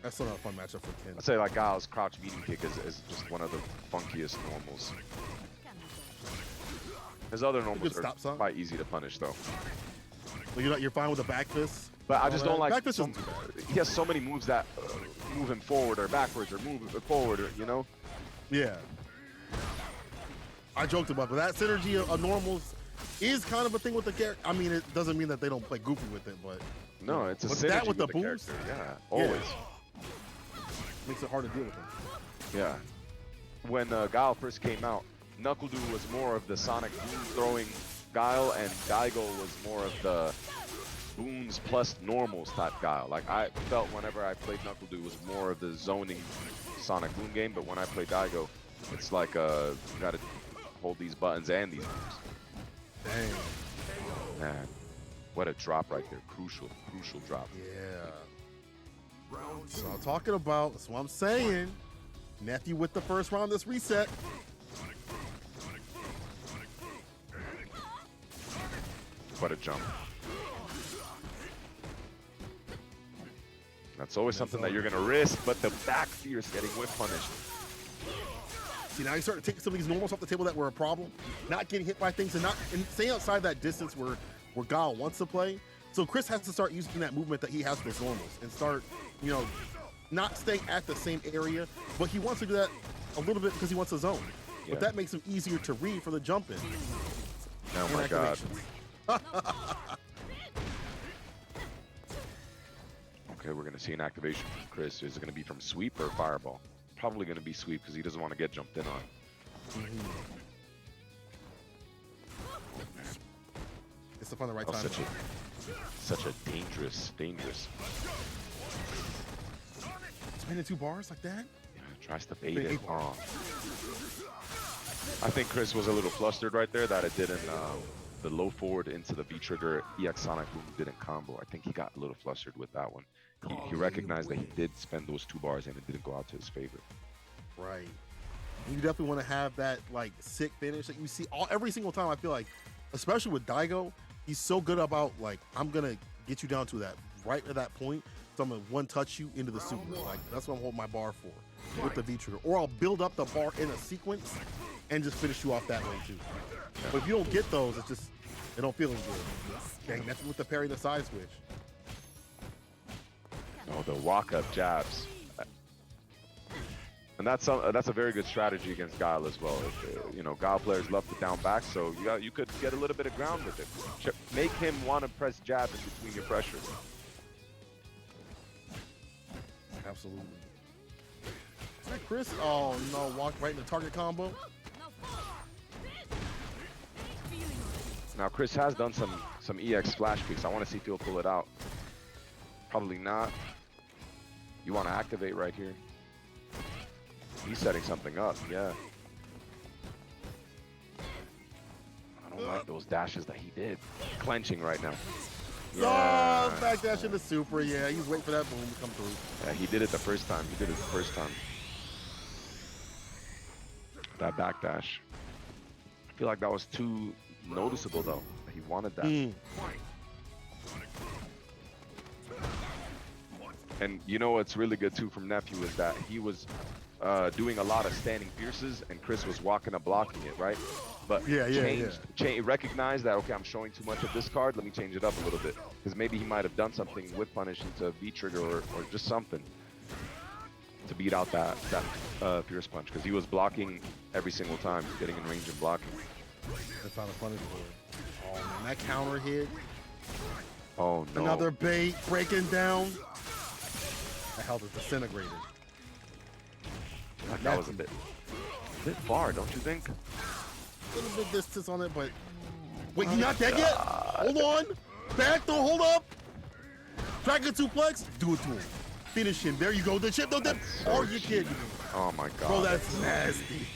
That's not a fun matchup for Ken. I'd say like Guile's crouch medium kick is just one of the funkiest normals. His other normals are quite easy to punish though. Well, you're fine with the back fist? But I just don't like back fist. He has so many moves that move him forward or backwards or move him forward, or, you know? Yeah. I joked about it, but that synergy of normals is kind of a thing with the character. I mean, it doesn't mean that they don't play goofy with it, but no, it's a synergy that with the boost. Yeah, always. Makes it hard to deal with him. Yeah. When Guile first came out, NuckleDu was more of the Sonic Boom throwing Guile, and Daigo was more of the boons plus normals type Guile. Like, I felt whenever I played NuckleDu was more of the zoning Sonic Boom game, but when I play Daigo, it's like you gotta hold these buttons and these moves. Dang. Man, what a drop right there. Crucial drop. Yeah. So I'm talking about, that's what I'm saying. Nephew with the first round of this reset. What a jump. That's always something that you're gonna risk, but the back fierce getting whip punished. See, now you start to take some of these normals off the table that were a problem. Not getting hit by things and staying outside that distance where Guile wants to play. So Chris has to start using that movement that he has with normals and start, you know, not staying at the same area, but he wants to do that a little bit because he wants a zone. Yeah. But that makes him easier to read for the jump in. Oh my God. Okay, we're gonna see an activation from Chris. Is it gonna be from sweep or fireball? Probably gonna be sweep because he doesn't want to get jumped in on. It's to find the right time. Such a dangerous. Spinning 2 bars like that? Yeah, tries to bait it. Oh. I think Chris was a little flustered right there that it didn't, the low forward into the V-trigger EX Sonic Boom didn't combo. I think he got a little flustered with that one. He recognized that he did spend those 2 bars and it didn't go out to his favor. Right. And you definitely want to have that like sick finish that you see every single time. I feel like, especially with Daigo, he's so good about like, I'm gonna get you down to that right at that point. So I'm gonna one touch you into the super. Like that's what I'm holding my bar for with the V trigger. Or I'll build up the bar in a sequence and just finish you off that way too. But if you don't get those, it's just it don't feel as good. Dang, that's with the parry the side switch. Oh, the walk up jabs. And that's a very good strategy against Guile as well. You know, Guile players love to down back, so you could get a little bit of ground with it. Make him want to press jab in between your pressures. Absolutely. Is that Chris? Oh no, walk right in the target combo. Now Chris has done some EX flash peeks. I want to see if he'll pull it out. Probably not. You want to activate right here. He's setting something up, yeah. I don't like those dashes that he did. Clenching right now. Yeah. Oh, back dash into super, yeah. He's waiting for that boom to come through. Yeah, he did it the first time. That back dash. I feel like that was too noticeable though. He wanted that. And you know what's really good too from Nephew is that he was doing a lot of standing fierces and Chris was walking up blocking it, right? But recognized that, okay, I'm showing too much of this card, let me change it up a little bit. Because maybe he might have done something with punish into V-trigger or just something to beat out that fierce punch. Because he was blocking every single time, getting in range and blocking. That's not a punish for it. Oh man, that counter hit. Oh no. Another bait, breaking down. That health is disintegrated. That was a bit far, don't you think? A little bit distance on it, but wait, he's not dead yet? Hold on. Back though, hold up. Dragon suplex, do it to him. Finish him. There you go. The chip, no dip. Are you kidding me? Oh my god. Bro, that's nasty.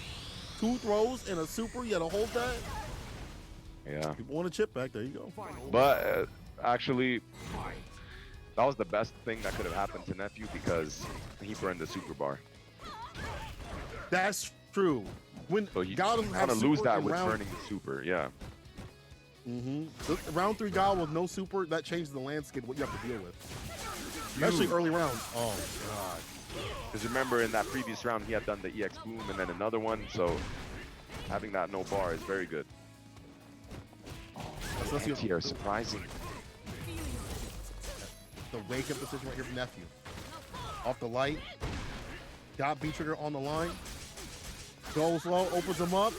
2 throws and a super, you gotta hold that. Yeah. People want a chip back, there you go. But actually, that was the best thing that could have happened to Nephew because he burned the super bar. That's true. When so you Gal kind of lose that with burning the super, yeah. Round 3 Gal with no super, that changes the landscape of what you have to deal with. Especially early rounds. Oh god. Because remember in that previous round he had done the EX boom and then another one, so having that no bar is very good. Anti-air surprising. The wake up decision right here from Nephew. Off the light. Got B-trigger on the line. Goes low, opens him up.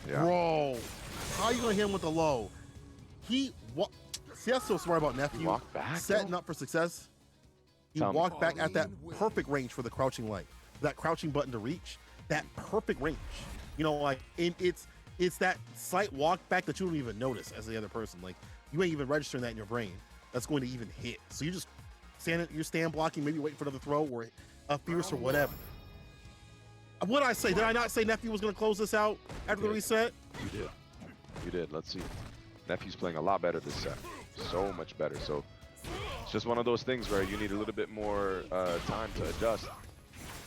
Yeah. Bro, how you gonna hit him with the low? See, that's so smart about Nephew. Walk back, setting though? up for success. He Tell me. walked back at that perfect range for the crouching light. That crouching button to reach. That perfect range. You know, like it's that slight walk back that you don't even notice as the other person. Like you ain't even registering that in your brain. That's going to even hit. So you just you're stand blocking, maybe waiting for another throw or a fierce or whatever. What did I say? Did I not say Nephew was going to close this out after the reset? You did. You did. Let's see. Nephew's playing a lot better this set. So much better. So it's just one of those things where you need a little bit more time to adjust.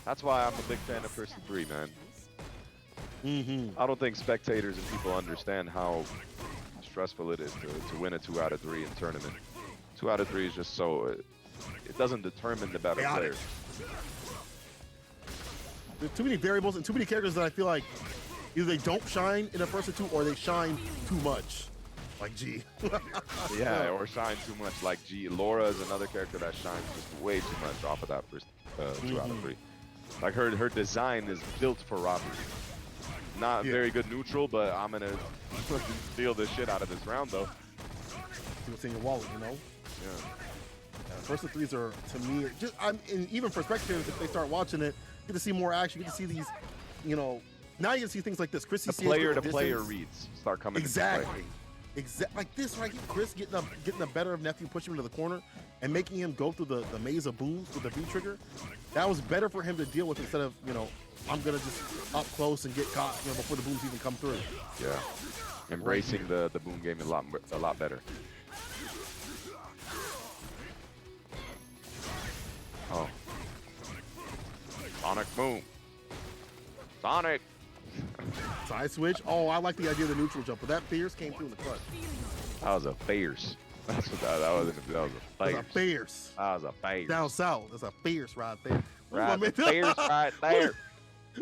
That's why I'm a big fan of Person 3, man. I don't think spectators and people understand how stressful it is to win a 2 out of 3 in tournament. 2 out of 3 is just so it doesn't determine the better player. There's too many variables and too many characters that I feel like either they don't shine in a Person 2 or they shine too much, like G. Yeah, or shine too much, like G. Laura is another character that shines just way too much off of that first 2 out of 3. Like her design is built for robbery. Not very good neutral, but I'm gonna steal the shit out of this round though. See what's in your wallet, you know? Yeah. Person 3s are, to me, just and even for spectators, if they start watching it, get to see more action, get to see these, you know, now you can see things like this. Chris, the player-to-player reads start coming exactly. into play. Exactly. Like this right here, Chris getting the better of Nephew, pushing him to the corner, and making him go through the maze of booms with the V trigger. That was better for him to deal with instead of, you know, I'm gonna just up close and get caught, you know, before the booms even come through. Yeah. Embracing the boom game a lot better. Oh. Sonic boom. Sonic. Side switch. Oh, I like the idea of the neutral jump, but that fierce came through in the clutch. That was a fierce. That's what that was. That was a fierce. That's a fierce. That was a fierce. Down south. That's a fierce right there. Right, the fierce right there.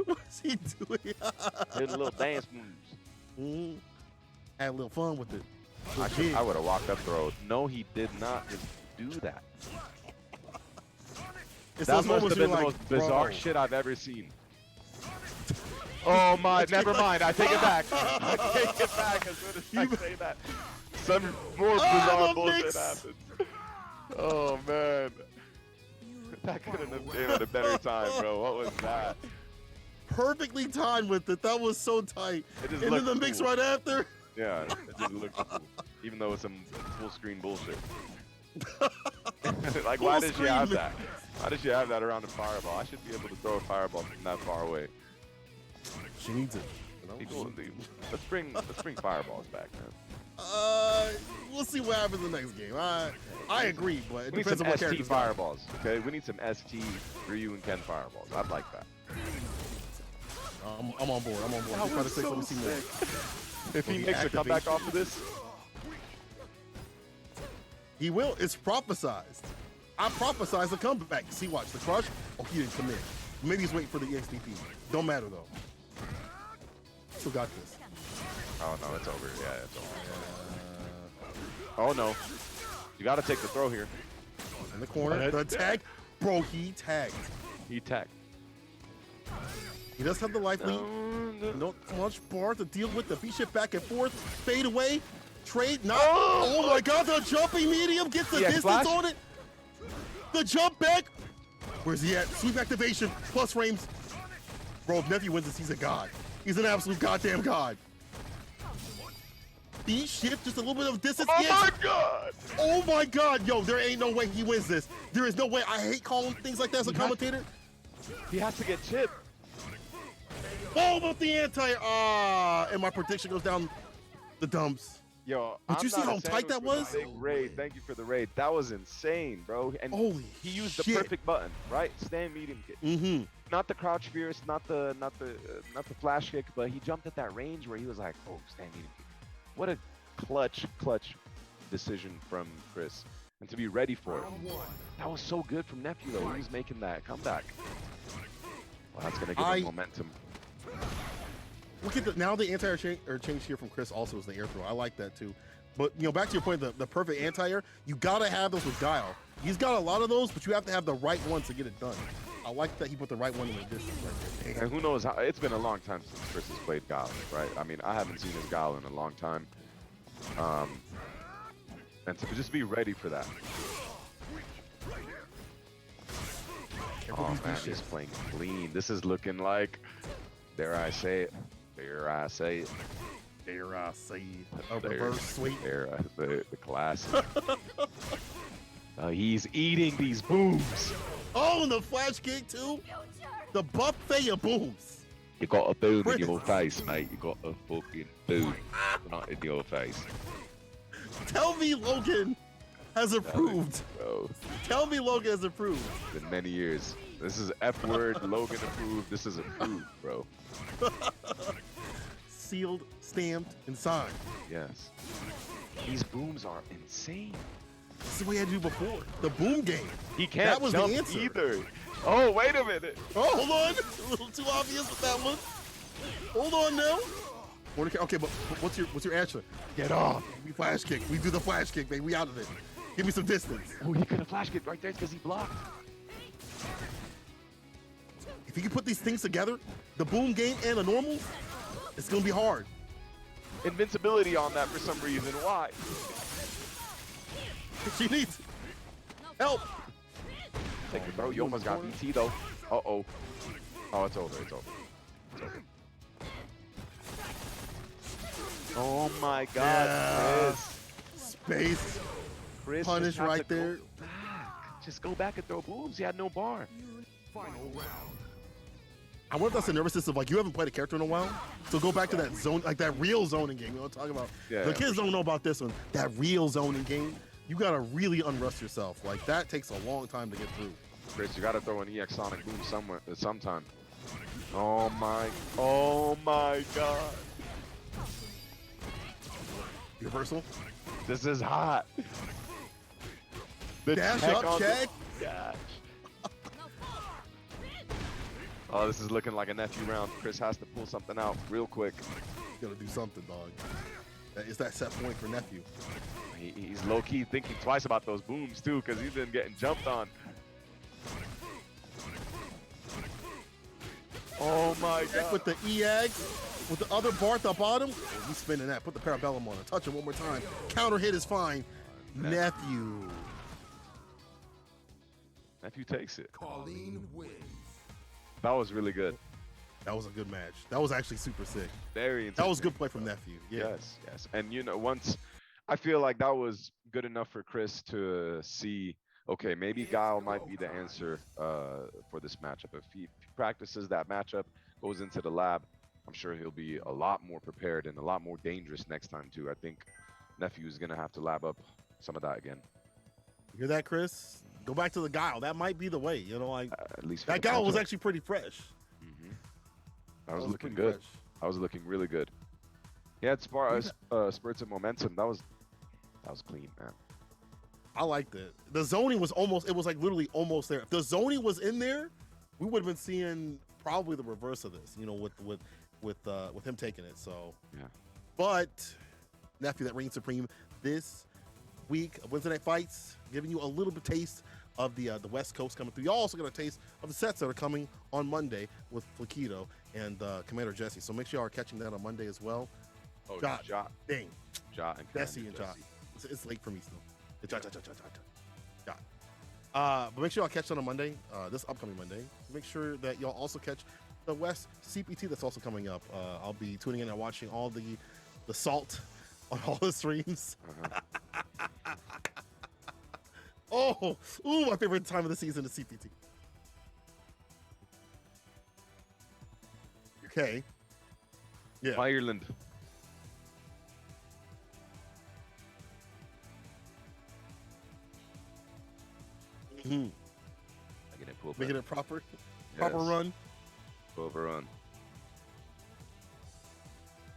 What's he doing? Did a little dance moves. Had a little fun with it. I would have walked up throw. No, he did not just do that. That must have been the most bizarre shit I've ever seen. Oh my, never mind. I take it back. I take it back as soon as I say that. Some more bizarre bullshit happened. Oh man. That couldn't have been at a better time, bro. What was that? Perfectly timed with it. That was so tight. And then the mix right after. Yeah, it just looked cool. Even though it's some full screen bullshit. Like, why did she have that? Why did she have that around the fireball? I should be able to throw a fireball from that far away. She needs it. Let's bring fireballs back, man. We'll see what happens in the next game. I agree, but it we need depends some on what ST characters fireballs. Okay, we need some ST Ryu and Ken fireballs. I'd like that. I'm on board. I'm on board. That was so let me see more. If he makes a comeback off of this, he will. It's prophesized. I prophesized a comeback. See, watch the crush. Oh, he didn't commit. Maybe he's waiting for the EXDP. Don't matter though. Still got this. oh no, it's over. Yeah, it's over. Oh no, you got to take the throw here. In the corner, the tag, bro. He tagged. He tagged. He does have the life lead. Not much bar to deal with. The V shift back and forth. Fade away. Trade. Not. Oh my God! The jumping medium gets the distance flash? on it. The jump back. Where's he at? Sweep activation plus frames. Bro, if Nephew wins this, he's a god. He's an absolute goddamn god. V shift, just a little bit of distance. Oh my God! Oh my God! Yo, there ain't no way he wins this. There is no way. I hate calling things like that as a commentator. He has to get chipped. Oh, but the anti. And my prediction goes down the dumps. Yo, Did you see how tight that was? Big raid. Thank you for the raid. That was insane, bro. And Holy he used shit. the perfect button, right? Stand medium kick. Not the crouch fierce, not the flash kick, but he jumped at that range where he was like, oh, stand medium kick. What a clutch decision from Chris, and to be ready for it. That was so good from Nephew though. He was making that comeback. Well, that's gonna give him momentum. Look at now the anti-air change here from Chris also is the air throw. I like that too. But you know, back to your point, the perfect anti-air, you gotta have those with Guile. He's got a lot of those, but you have to have the right one to get it done. I like that he put the right one in the distance right there. And who knows how, it's been a long time since Chris has played Guile, right? I mean, I haven't seen his Guile in a long time. And to just be ready for that. Oh man, he's playing clean. This is looking like, dare I say it, dare I say it, Dare I say a reverse sweep? The classic. He's eating these booms. Oh, and the flash kick too. The buffet of booms. You got a boom in your face, mate. You got a fucking boom not in your face. Tell me Logan has approved. Bro, Tell me Logan has approved. it's been many years. This is F word, Logan approved. This is approved, bro. Sealed, stamped, and signed. Yes. These booms are insane. This is what he had to do before. The boom game. He can't That was the jump answer. either. Oh, wait a minute. Oh, hold on. A little too obvious with that one. Hold on now. Okay, but what's your answer? Get off. We flash kick. We do the flash kick, baby. We out of it. Give me some distance. Oh, he could have flash kicked right there because he blocked. If you can put these things together, the boom game and the normal, it's gonna be hard. Invincibility on that for some reason. Why? She needs help. Take it, bro. You almost got BT though. Uh-oh. Oh, it's over. It's over. It's over. Oh my God, Yeah. Chris. Space Chris punish just had right to go there. back. Just go back and throw booms. He had no bar. Final round. I wonder if that's a nervous system. Like, you haven't played a character in a while, so go back to that zone, like that real zoning game. You know what I'm talking about? Yeah, The yeah, kids don't know about this one. That real zoning game, you gotta really unrust yourself. Like, that takes a long time to get through. Chris, you gotta throw an EX Sonic boom somewhere, sometime. Oh my God. Reversal. This is hot. The Dash check up, on the check. dash. Oh, this is looking like a nephew round. Chris has to pull something out real quick. You gotta do something, dog. It's that set point for nephew. He's low-key thinking twice about those booms too, because he's been getting jumped on. Oh my God. With the EX, with the other bar at the bottom, oh, he's spinning that. Put the parabellum on it. Touch it one more time. Counter hit is fine. Nephew. Nephew takes it. Colleen wins. That was really good. That was a good match. That was actually super sick. Very That was intimidating. good play from nephew. Yeah. Yes, yes. And you know, once I feel like that was good enough for Chris to see, okay, maybe Guile might be the answer for this matchup. If he practices that matchup, goes into the lab, I'm sure he'll be a lot more prepared and a lot more dangerous next time too. I think Nephew is gonna have to lab up some of that again. You hear that, Chris? Go back to the Guile. That might be the way. You know, like At least for that the Guile was matchup. actually pretty fresh. That was looking pretty good. fresh. That was looking really good. He had spurts of momentum. That was clean, man. I liked it. The zoning was almost, it was like literally almost there. If the zoning was in there, we would have been seeing probably the reverse of this, you know, with him taking it. So Yeah. But nephew, that reigns supreme this week of Wednesday Night Fights, giving you a little bit taste of the West Coast coming through. You're also going to taste of the sets that are coming on Monday with Flaquito and Commander Jesse. So make sure you are catching that on Monday as well. Oh, Jot. Jot. Dang. Jot and Jesse and Jot. Jot. It's late for me still. Jot. But make sure y'all catch that on Monday, this upcoming Monday. Make sure that y'all also catch the Weds CPT that's also coming up. I'll be tuning in and watching all the salt on all the streams. My favorite time of the season is CPT. Okay. Yeah. Ireland. Mhm. Making it pull Making back. it proper Yes. run. Overrun.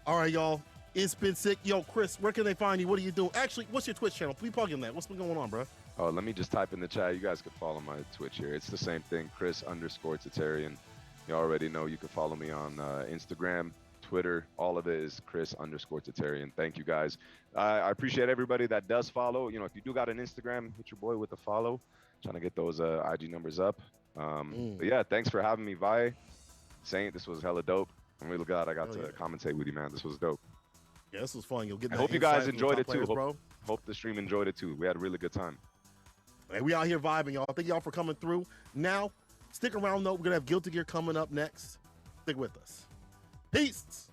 All right, y'all. It's been sick. Yo, Chris, where can they find you? What are you doing? Actually, what's your Twitch channel? Please plug in that. What's been going on, bro? Oh, let me just type in the chat. You guys can follow my Twitch here. It's the same thing, Chris_Tatarian. You already know you can follow me on Instagram, Twitter. All of it is Chris_Tatarian. Thank you, guys. I appreciate everybody that does follow. You know, if you do got an Instagram, hit your boy with a follow. Trying to get those IG numbers up. But yeah, thanks for having me, Vi. Saint, this was hella dope. I'm really glad I got to commentate with you, man. This was dope. Yeah, this was fun. You'll get. I That hope you insight guys from the enjoyed top it too. players, bro. Hope the stream enjoyed it too. We had a really good time. Hey, we out here vibing, y'all. Thank y'all for coming through. Now, stick around though. We're gonna have Guilty Gear coming up next. Stick with us. Peace.